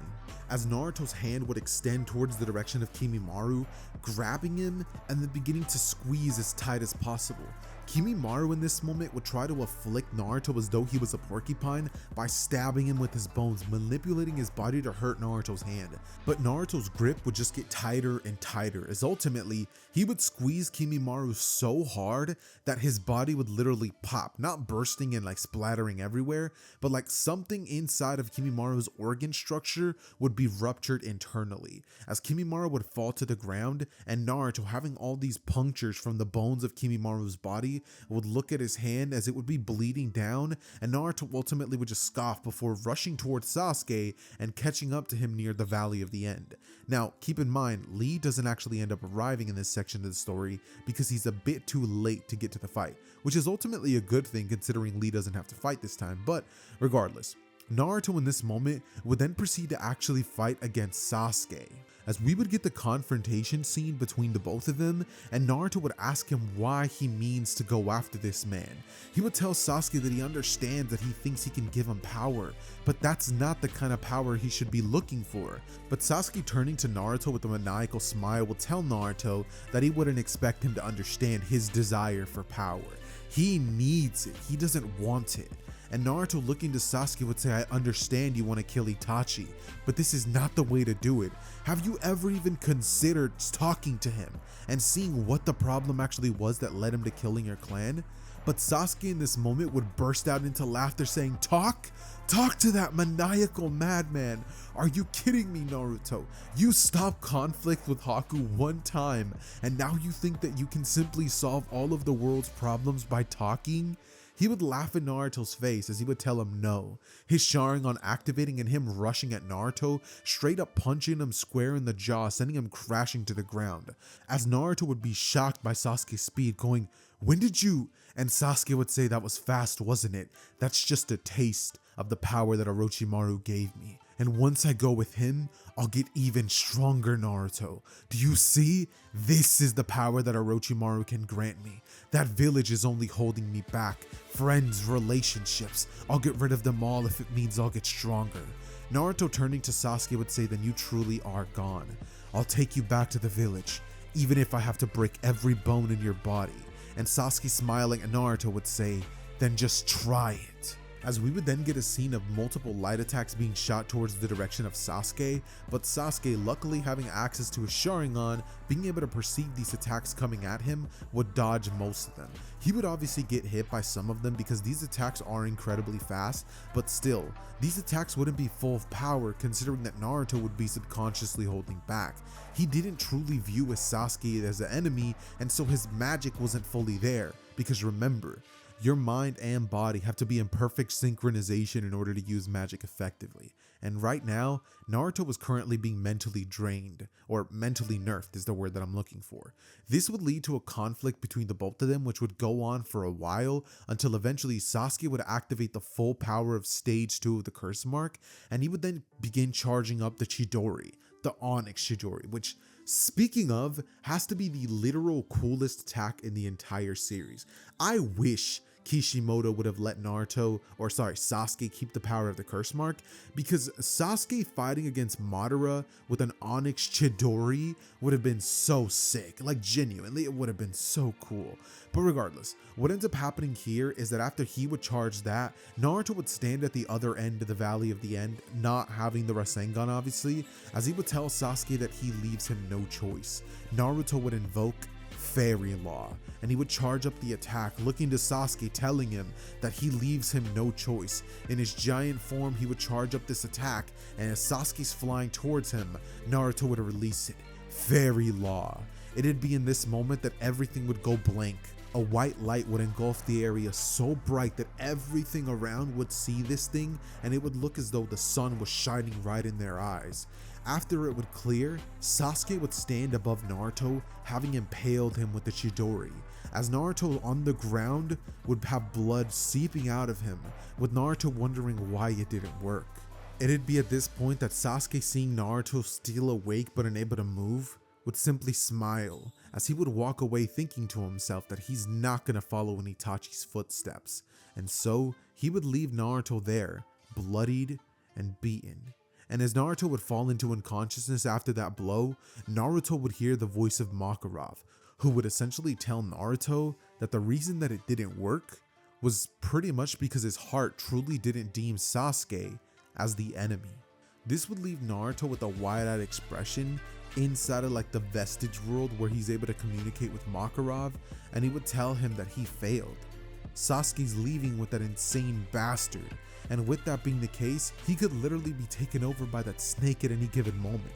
Speaker 1: As Naruto's hand would extend towards the direction of Kimimaro, grabbing him and then beginning to squeeze as tight as possible. Kimimaro in this moment would try to afflict Naruto as though he was a porcupine by stabbing him with his bones, manipulating his body to hurt Naruto's hand. But Naruto's grip would just get tighter and tighter, as ultimately he would squeeze Kimimaro so hard that his body would literally pop, not bursting and like splattering everywhere, but like something inside of Kimimaro's organ structure would be ruptured internally, as Kimimaro would fall to the ground, and Naruto, having all these punctures from the bones of Kimimaro's body, would look at his hand as it would be bleeding down, and Naruto ultimately would just scoff before rushing towards Sasuke and catching up to him near the Valley of the End. Now, keep in mind, Lee doesn't actually end up arriving in this section of the story because he's a bit too late to get to the fight, which is ultimately a good thing considering Lee doesn't have to fight this time, but regardless. Naruto in this moment would then proceed to actually fight against Sasuke, as we would get the confrontation scene between the both of them, and Naruto would ask him why he means to go after this man. He would tell Sasuke that he understands that he thinks he can give him power, but that's not the kind of power he should be looking for. But Sasuke, turning to Naruto with a maniacal smile, will tell Naruto that he wouldn't expect him to understand his desire for power. He needs it, he doesn't want it. And Naruto, looking to Sasuke, would say, I understand you want to kill Itachi, but this is not the way to do it. Have you ever even considered talking to him and seeing what the problem actually was that led him to killing your clan? But Sasuke in this moment would burst out into laughter, saying, Talk to that maniacal madman. Are you kidding me, Naruto? You stopped conflict with Haku one time, and now you think that you can simply solve all of the world's problems by talking? He would laugh in Naruto's face as he would tell him no, his Sharingan activating and him rushing at Naruto, straight up punching him square in the jaw, sending him crashing to the ground, as Naruto would be shocked by Sasuke's speed, going, "When did you?" And Sasuke would say, "That was fast, wasn't it? That's just a taste of the power that Orochimaru gave me. And once I go with him, I'll get even stronger, Naruto. Do you see? This is the power that Orochimaru can grant me. That village is only holding me back. Friends, relationships, I'll get rid of them all if it means I'll get stronger." Naruto turning to Sasuke would say, "Then you truly are gone. I'll take you back to the village, even if I have to break every bone in your body." And Sasuke smiling at Naruto would say, "Then just try it." As we would then get a scene of multiple light attacks being shot towards the direction of Sasuke, but Sasuke, luckily having access to his Sharingan, being able to perceive these attacks coming at him, would dodge most of them. He would obviously get hit by some of them because these attacks are incredibly fast, but still, these attacks wouldn't be full of power considering that Naruto would be subconsciously holding back. He didn't truly view Sasuke as an enemy, and so his magic wasn't fully there, because remember, your mind and body have to be in perfect synchronization in order to use magic effectively. And right now, Naruto was currently being mentally drained, or mentally nerfed is the word that I'm looking for. This would lead to a conflict between the both of them, which would go on for a while until eventually Sasuke would activate the full power of stage 2 of the curse mark, and he would then begin charging up the Chidori, the Onyx Chidori, which, speaking of, has to be the literal coolest attack in the entire series. I wish Kishimoto would have let Sasuke keep the power of the curse mark, because Sasuke fighting against Madara with an Onyx Chidori would have been so sick. Like, genuinely, it would have been so cool. But regardless, what ends up happening here is that after he would charge that, Naruto would stand at the other end of the Valley of the End, not having the Rasengan obviously, as he would tell Sasuke that he leaves him no choice. Naruto would invoke Fairy Law, and he would charge up the attack, looking to Sasuke, telling him that he leaves him no choice. In his giant form, he would charge up this attack, and as Sasuke's flying towards him, Naruto would release it. Fairy Law. It'd be in this moment that everything would go blank. A white light would engulf the area so bright that everything around would see this thing, and it would look as though the sun was shining right in their eyes. After it would clear, Sasuke would stand above Naruto, having impaled him with the Chidori, as Naruto on the ground would have blood seeping out of him, with Naruto wondering why it didn't work. It'd be at this point that Sasuke, seeing Naruto still awake but unable to move, would simply smile, as he would walk away thinking to himself that he's not gonna follow in Itachi's footsteps, and so he would leave Naruto there, bloodied and beaten. And as Naruto would fall into unconsciousness after that blow, Naruto would hear the voice of Makarov, who would essentially tell Naruto that the reason that it didn't work was pretty much because his heart truly didn't deem Sasuke as the enemy. This would leave Naruto with a wide-eyed expression inside of like the vestige world where he's able to communicate with Makarov, and he would tell him that he failed. Sasuke's leaving with that insane bastard, and with that being the case, he could literally be taken over by that snake at any given moment.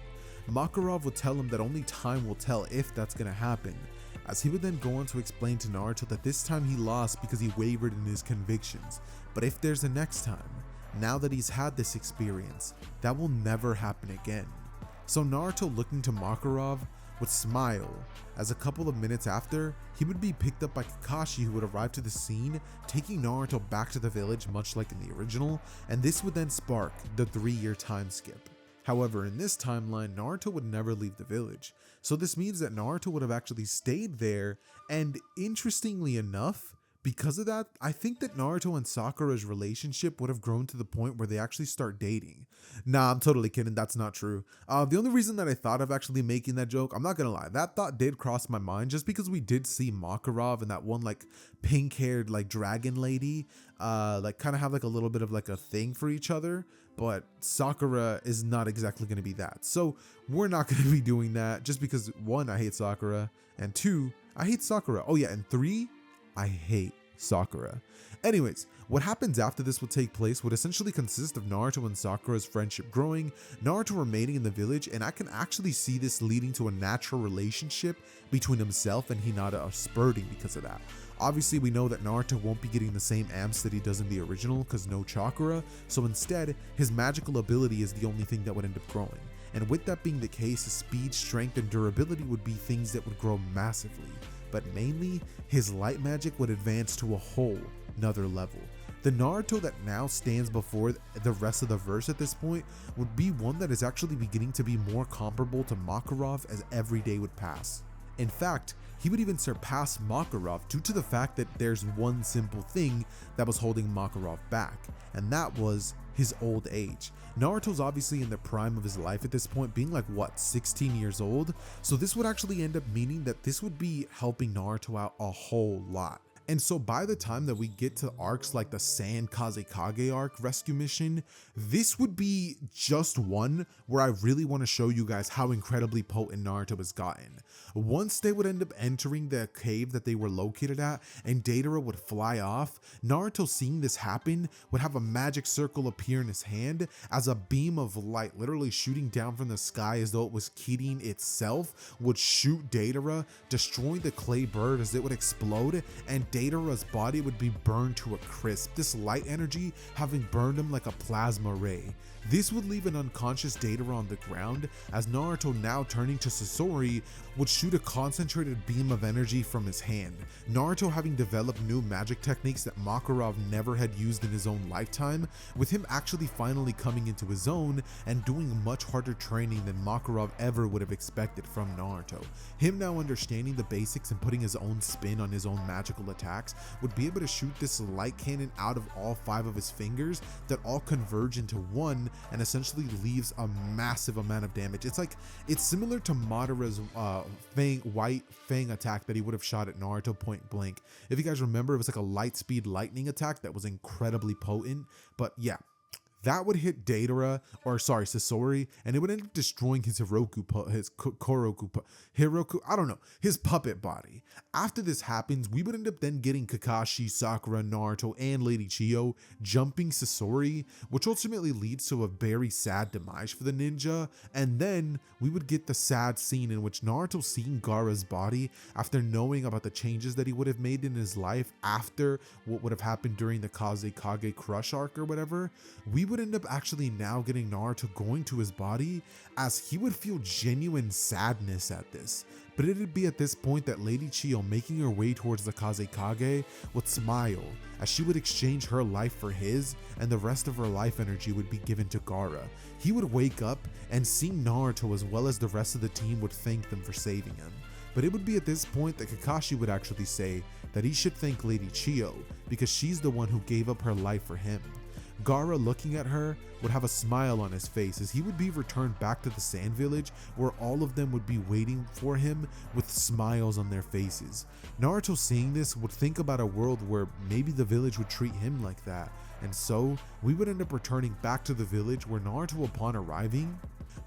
Speaker 1: Makarov would tell him that only time will tell if that's gonna happen, as he would then go on to explain to Naruto that this time he lost because he wavered in his convictions, but if there's a next time, now that he's had this experience, that will never happen again. So Naruto, looking to Makarov, would smile, as a couple of minutes after, he would be picked up by Kakashi, who would arrive to the scene, taking Naruto back to the village much like in the original, and this would then spark the 3-year time skip. However, in this timeline, Naruto would never leave the village, so this means that Naruto would have actually stayed there, and interestingly enough, because of that, I think that Naruto and Sakura's relationship would have grown to the point where they actually start dating. Nah, I'm totally kidding, that's not true. The only reason that I thought of actually making that joke, I'm not gonna lie, that thought did cross my mind just because we did see Makarov and that one like pink-haired like dragon lady like kind of have like a little bit of like a thing for each other, but Sakura is not exactly gonna be that. So we're not gonna be doing that just because 1, I hate Sakura, and 2, I hate Sakura. Oh yeah, and 3, I hate Sakura. Anyways, what happens after this will take place would essentially consist of Naruto and Sakura's friendship growing, Naruto remaining in the village, and I can actually see this leading to a natural relationship between himself and Hinata spurting because of that. Obviously, we know that Naruto won't be getting the same amps that he does in the original because no chakra, so instead, his magical ability is the only thing that would end up growing. And with that being the case, his speed, strength, and durability would be things that would grow massively. But mainly, his light magic would advance to a whole nother level. The Naruto that now stands before the rest of the verse at this point would be one that is actually beginning to be more comparable to Makarov as every day would pass. In fact, he would even surpass Makarov due to the fact that there's one simple thing that was holding Makarov back, and that was his old age. Naruto's obviously in the prime of his life at this point, being like what, 16 years old? So this would actually end up meaning that this would be helping Naruto out a whole lot. And so by the time that we get to arcs like the Sand Kazekage arc rescue mission, this would be just one where I really want to show you guys how incredibly potent Naruto has gotten. Once they would end up entering the cave that they were located at and Deidara would fly off, Naruto, seeing this happen, would have a magic circle appear in his hand as a beam of light literally shooting down from the sky as though it was Kirin itself would shoot Deidara, destroying the clay bird as it would explode, and Deidara's body would be burned to a crisp, this light energy having burned him like a plasma ray. This would leave an unconscious Deidara on the ground as Naruto, now turning to Sasori, would shoot a concentrated beam of energy from his hand. Naruto, having developed new magic techniques that Makarov never had used in his own lifetime, with him actually finally coming into his own and doing much harder training than Makarov ever would have expected from Naruto. Him now understanding the basics and putting his own spin on his own magical attacks would be able to shoot this light cannon out of all 5 of his fingers that all converge into one and essentially leaves a massive amount of damage. It's similar to Madara's white fang attack that he would have shot at Naruto point blank. If you guys remember, it was like a light speed lightning attack that was incredibly potent. But yeah, that would hit Sasori, and it would end up destroying his his puppet body. After this happens, we would end up then getting Kakashi, Sakura, Naruto, and Lady Chiyo jumping Sasori, which ultimately leads to a very sad demise for the ninja, and then we would get the sad scene in which Naruto, seeing Gaara's body after knowing about the changes that he would have made in his life after what would have happened during the Kazekage Crush arc or whatever, we would end up actually now getting Naruto going to his body as he would feel genuine sadness at this. But it'd be at this point that Lady Chiyo, making her way towards the Kazekage, would smile as she would exchange her life for his, and the rest of her life energy would be given to Gaara. He would wake up and seeing Naruto as well as the rest of the team would thank them for saving him. But it would be at this point that Kakashi would actually say that he should thank Lady Chiyo because she's the one who gave up her life for him. Gaara, looking at her, would have a smile on his face as he would be returned back to the Sand Village, where all of them would be waiting for him with smiles on their faces. Naruto, seeing this, would think about a world where maybe the village would treat him like that, and so we would end up returning back to the village, where Naruto, upon arriving,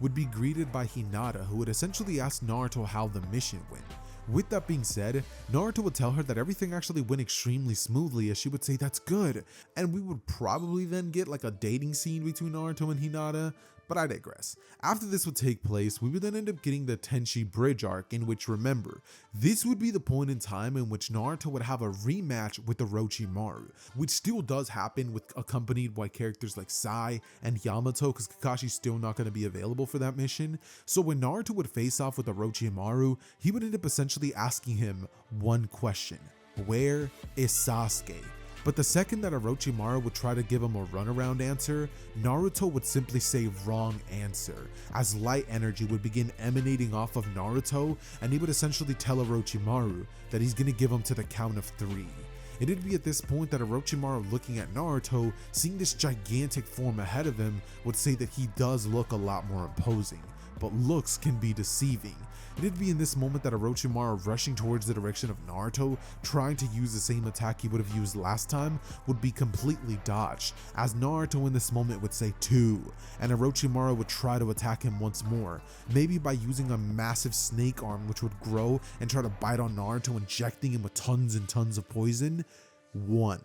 Speaker 1: would be greeted by Hinata, who would essentially ask Naruto how the mission went. With that being said, Naruto would tell her that everything actually went extremely smoothly, as she would say that's good, and we would probably then get like a dating scene between Naruto and Hinata, but I digress. After this would take place, we would then end up getting the Tenchi Bridge arc, in which, remember, this would be the point in time in which Naruto would have a rematch with Orochimaru, which still does happen, with accompanied by characters like Sai and Yamato, because Kakashi's still not going to be available for that mission. So when Naruto would face off with Orochimaru, he would end up essentially asking him one question: where is Sasuke? But the second that Orochimaru would try to give him a runaround answer, Naruto would simply say wrong answer, as light energy would begin emanating off of Naruto, and he would essentially tell Orochimaru that he's gonna give him to the count of 3. It'd be at this point that Orochimaru, looking at Naruto, seeing this gigantic form ahead of him, would say that he does look a lot more imposing, but looks can be deceiving. It'd be in this moment that Orochimaru, rushing towards the direction of Naruto, trying to use the same attack he would have used last time, would be completely dodged, as Naruto in this moment would say 2, and Orochimaru would try to attack him once more, maybe by using a massive snake arm which would grow and try to bite on Naruto, injecting him with tons and tons of poison. 1.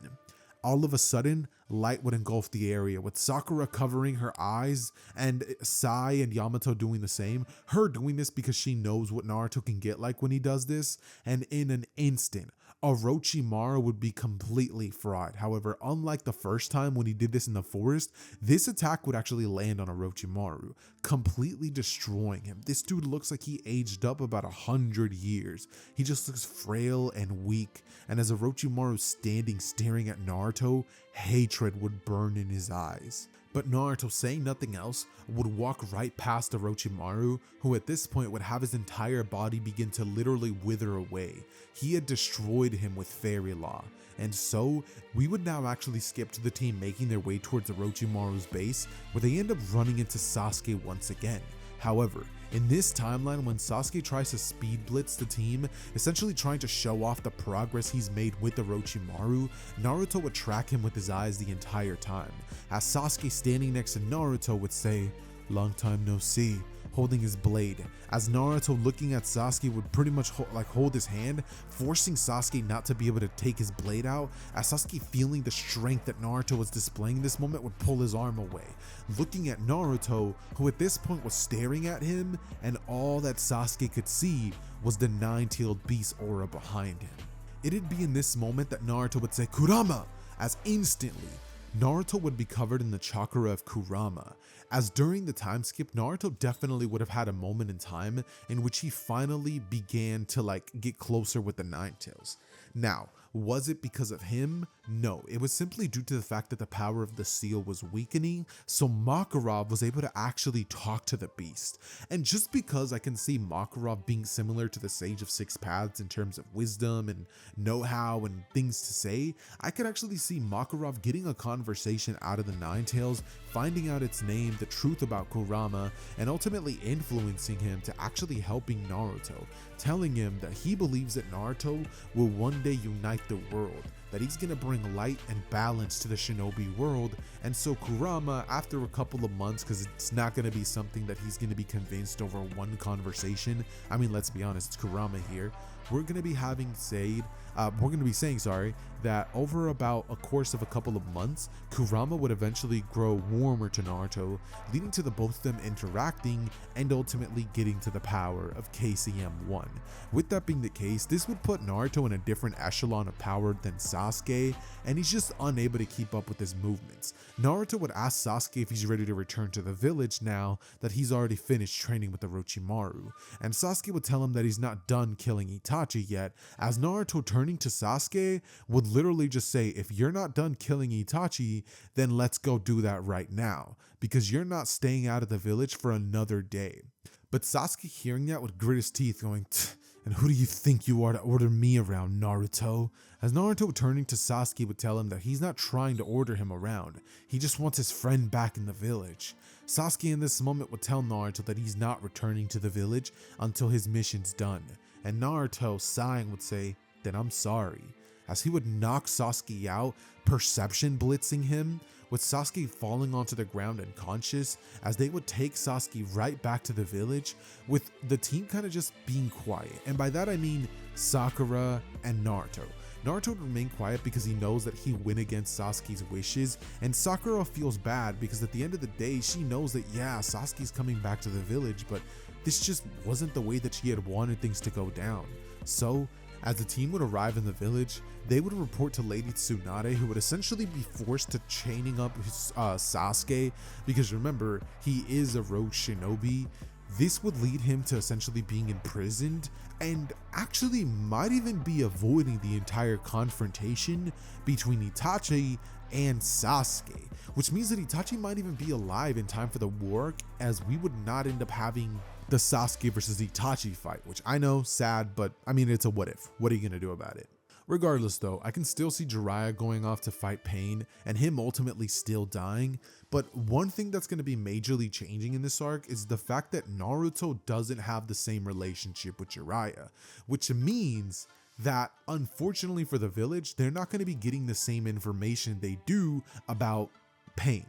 Speaker 1: All of a sudden, light would engulf the area, with Sakura covering her eyes and Sai and Yamato doing the same. Her doing this because she knows what Naruto can get like when he does this, and in an instant, Orochimaru would be completely fried. However, unlike the first time when he did this in the forest, this attack would actually land on Orochimaru, completely destroying him. This dude looks like he aged up about 100 years. He just looks frail and weak, and as Orochimaru's standing staring at Naruto, hatred would burn in his eyes. But Naruto, saying nothing else, would walk right past Orochimaru, who at this point would have his entire body begin to literally wither away. He had destroyed him with fairy law. And so, we would now actually skip to the team making their way towards Orochimaru's base, where they end up running into Sasuke once again. However, in this timeline, when Sasuke tries to speed blitz the team, essentially trying to show off the progress he's made with Orochimaru, Naruto would track him with his eyes the entire time, as Sasuke standing next to Naruto would say, "Long time no see," holding his blade, as Naruto looking at Sasuke would pretty much hold his hand, forcing Sasuke not to be able to take his blade out, as Sasuke, feeling the strength that Naruto was displaying in this moment, would pull his arm away, looking at Naruto, who at this point was staring at him, and all that Sasuke could see was the nine-tailed beast aura behind him. It'd be in this moment that Naruto would say, "Kurama," as instantly, Naruto would be covered in the chakra of Kurama, as during the time skip, Naruto definitely would have had a moment in time in which he finally began to get closer with the Nine Tails. Now, was it because of him? No, it was simply due to the fact that the power of the seal was weakening, so Makarov was able to actually talk to the beast. And just because I can see Makarov being similar to the Sage of Six Paths in terms of wisdom and know-how and things to say, I could actually see Makarov getting a conversation out of the Nine Tails, finding out its name, the truth about Kurama, and ultimately influencing him to actually helping Naruto, telling him that he believes that Naruto will one day unite the world, that he's gonna bring light and balance to the shinobi world. And so Kurama, after a couple of months, because it's not gonna be something that he's gonna be convinced over one conversation, I mean, let's be honest, it's Kurama here, we're gonna be saying that over about a course of a couple of months, Kurama would eventually grow warmer to Naruto, leading to the both of them interacting and ultimately getting to the power of KCM1. With that being the case, this would put Naruto in a different echelon of power than Sasuke, and he's just unable to keep up with his movements. Naruto would ask Sasuke if he's ready to return to the village now that he's already finished training with Orochimaru, and Sasuke would tell him that he's not done killing Itachi yet, as Naruto, turning to Sasuke, would literally just say, "If you're not done killing Itachi, then let's go do that right now, because you're not staying out of the village for another day." But Sasuke, hearing that, would grit his teeth, going, "And who do you think you are to order me around, Naruto?" As Naruto, turning to Sasuke, would tell him that he's not trying to order him around, he just wants his friend back in the village. Sasuke in this moment would tell Naruto that he's not returning to the village until his mission's done, and Naruto, sighing, would say, "Then I'm sorry," as he would knock Sasuke out, perception blitzing him, with Sasuke falling onto the ground unconscious, as they would take Sasuke right back to the village, with the team kind of just being quiet. And by that I mean Sakura and Naruto. Naruto would remain quiet because he knows that he went against Sasuke's wishes, and Sakura feels bad because at the end of the day, she knows that yeah, Sasuke's coming back to the village, but this just wasn't the way that she had wanted things to go down. So, as the team would arrive in the village, they would report to Lady Tsunade, who would essentially be forced to chaining up Sasuke, because remember, he is a rogue shinobi. This would lead him to essentially being imprisoned, and actually might even be avoiding the entire confrontation between Itachi and Sasuke, which means that Itachi might even be alive in time for the war, as we would not end up having the Sasuke versus Itachi fight, which I know, sad, but I mean, it's a what if. What are you gonna do about it? Regardless though, I can still see Jiraiya going off to fight Pain and him ultimately still dying, but one thing that's going to be majorly changing in this arc is the fact that Naruto doesn't have the same relationship with Jiraiya, which means that unfortunately for the village, they're not going to be getting the same information they do about Pain.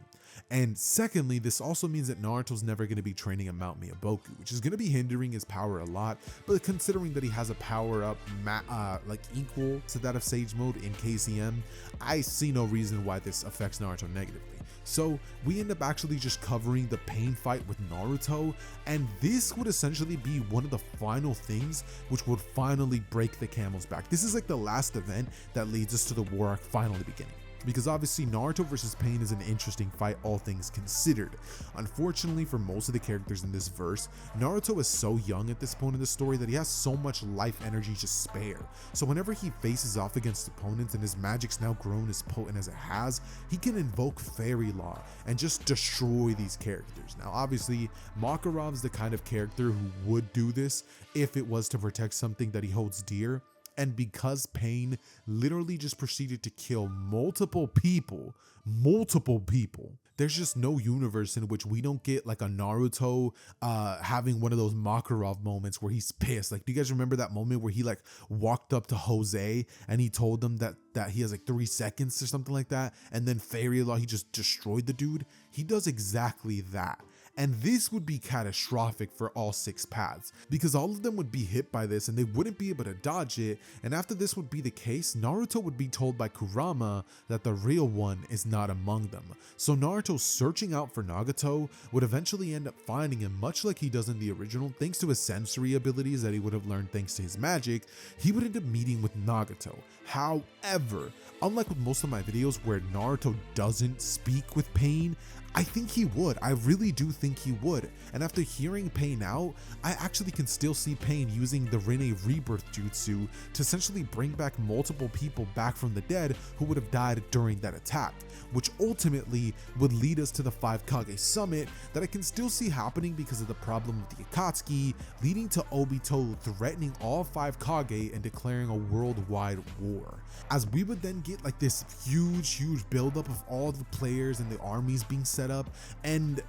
Speaker 1: And secondly, this also means that Naruto's never going to be training a Mount Miyaboku, which is going to be hindering his power a lot, but considering that he has a power up like equal to that of Sage Mode in KCM, I see no reason why this affects Naruto negatively. So we end up actually just covering the pain fight with Naruto, and this would essentially be one of the final things which would finally break the camel's back. This is like the last event that leads us to the war arc finally beginning. Because obviously Naruto versus Pain is an interesting fight, all things considered. Unfortunately for most of the characters in this verse, Naruto is so young at this point in the story that he has so much life energy to spare. So whenever he faces off against opponents and his magic's now grown as potent as it has, he can invoke Fairy Law and just destroy these characters. Now obviously Makarov's the kind of character who would do this if it was to protect something that he holds dear. And because Pain literally just proceeded to kill multiple people, there's just no universe in which we don't get like a Naruto having one of those Makarov moments where he's pissed. Like, do you guys remember that moment where he like walked up to Jose and he told him that he has like 3 seconds or something like that, and then Fairy Law, he just destroyed the dude? He does exactly that. And this would be catastrophic for all 6 paths, because all of them would be hit by this and they wouldn't be able to dodge it. And after this would be the case, Naruto would be told by Kurama that the real one is not among them. So Naruto searching out for Nagato would eventually end up finding him, much like he does in the original. Thanks to his sensory abilities that he would have learned thanks to his magic, he would end up meeting with Nagato. However, unlike with most of my videos where Naruto doesn't speak with Pain, I think he would. I really do think he would. And after hearing Pain out, I actually can still see Pain using the Rinne Rebirth Jutsu to essentially bring back multiple people back from the dead who would have died during that attack, which ultimately would lead us to the 5 Kage Summit that I can still see happening because of the problem with the Akatsuki, leading to Obito threatening all 5 Kage and declaring a worldwide war. As we would then get like this huge buildup of all the players and the armies being set up. And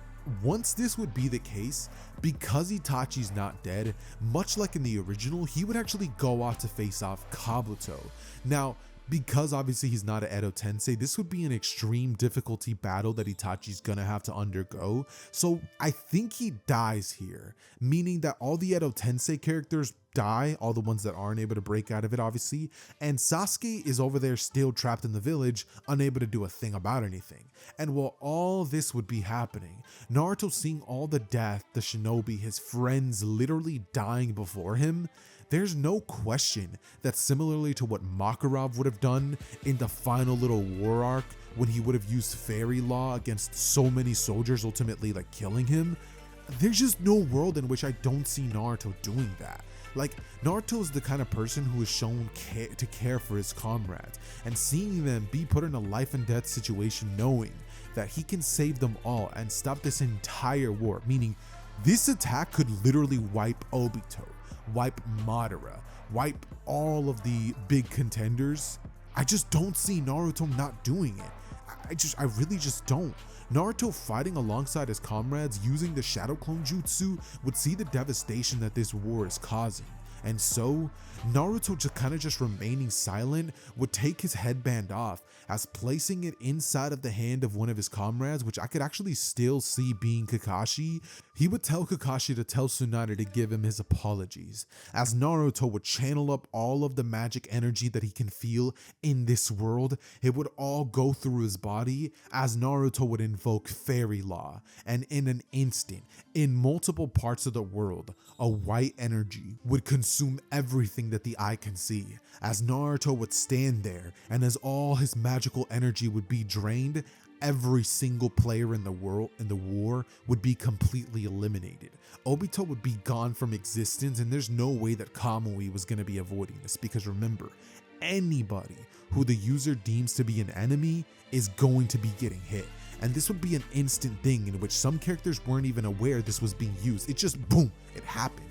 Speaker 1: once this would be the case, because Itachi's not dead, much like in the original, he would actually go off to face off Kabuto. Now, because obviously he's not an Edo Tensei, this would be an extreme difficulty battle that Itachi's gonna have to undergo. So I think he dies here, meaning that all the Edo Tensei characters die, all the ones that aren't able to break out of it obviously, and Sasuke is over there still trapped in the village, unable to do a thing about anything. And while all this would be happening, Naruto seeing all the death, the shinobi, his friends literally dying before him, there's no question that similarly to what Makarov would have done in the final little war arc when he would have used Fairy Law against so many soldiers, ultimately like killing him, there's just no world in which I don't see Naruto doing that. Like, Naruto is the kind of person who is shown to care for his comrades, and seeing them be put in a life and death situation knowing that he can save them all and stop this entire war, meaning this attack could literally wipe Obito, wipe Madara, wipe all of the big contenders. I just don't see Naruto not doing it. I really just don't. Naruto fighting alongside his comrades using the Shadow Clone Jutsu would see the devastation that this war is causing. And so, Naruto just remaining silent would take his headband off, as placing it inside of the hand of one of his comrades, which I could actually still see being Kakashi, he would tell Kakashi to tell Tsunade to give him his apologies, as Naruto would channel up all of the magic energy that he can feel in this world. It would all go through his body as Naruto would invoke Fairy Law, and in an instant, in multiple parts of the world, a white energy would consume everything that the eye can see, as Naruto would stand there, and as all his magical energy would be drained, every single player in the war would be completely eliminated. Obito would be gone from existence, and there's no way that Kamui was going to be avoiding this, because remember, anybody who the user deems to be an enemy is going to be getting hit. And this would be an instant thing in which some characters weren't even aware this was being used. It just boom, it happened.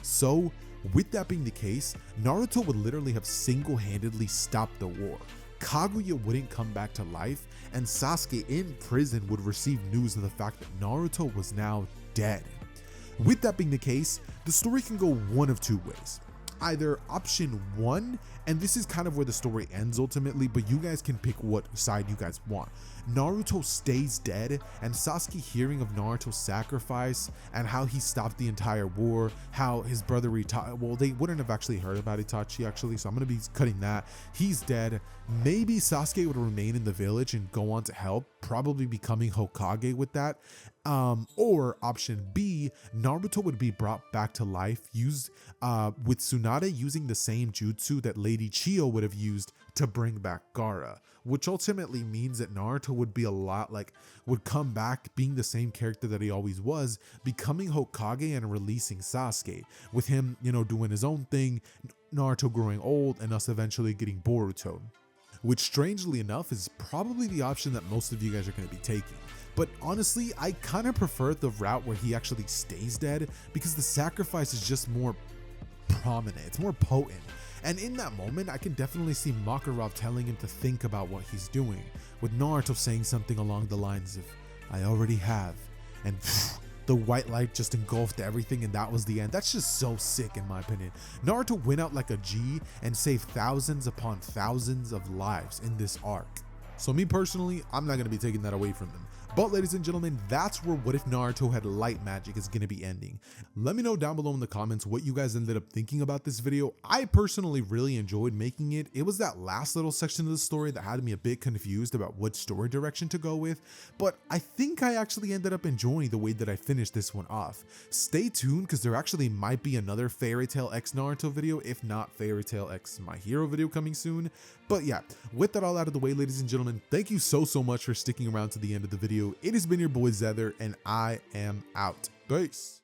Speaker 1: So with that being the case, Naruto would literally have single-handedly stopped the war. Kaguya wouldn't come back to life, and Sasuke in prison would receive news of the fact that Naruto was now dead. With that being the case, the story can go one of two ways. either option 1, and this is kind of where the story ends ultimately, but you guys can pick what side you guys want. Naruto stays dead, and Sasuke, hearing of Naruto's sacrifice and how he stopped the entire war, how his brother well, they wouldn't have actually heard about Itachi actually, so I'm gonna be cutting that. He's dead. Maybe Sasuke would remain in the village and go on to help, probably becoming Hokage with that. Or option B, Naruto would be brought back to life, used with Tsunade using the same jutsu that Lady Chiyo would have used to bring back Gaara, which ultimately means that Naruto would be would come back being the same character that he always was, becoming Hokage and releasing Sasuke, with him, doing his own thing, Naruto growing old, and us eventually getting Boruto, which strangely enough is probably the option that most of you guys are going to be taking. But honestly, I kind of prefer the route where he actually stays dead, because the sacrifice is just more prominent, it's more potent. And in that moment, I can definitely see Makarov telling him to think about what he's doing, with Naruto saying something along the lines of, "I already have," and the white light just engulfed everything, and that was the end. That's just so sick in my opinion. Naruto went out like a G and saved thousands upon thousands of lives in this arc. So me personally, I'm not going to be taking that away from him. But ladies and gentlemen, that's where What If Naruto Had Light Magic is going to be ending. Let me know down below in the comments what you guys ended up thinking about this video. I personally really enjoyed making it. It was that last little section of the story that had me a bit confused about what story direction to go with, but I think I actually ended up enjoying the way that I finished this one off. Stay tuned, because there actually might be another Fairy Tail X Naruto video, if not Fairy Tail X My Hero video coming soon. But yeah, with that all out of the way, ladies and gentlemen, thank you so much for sticking around to the end of the video. It has been your boy Xehther, and I am out. Peace.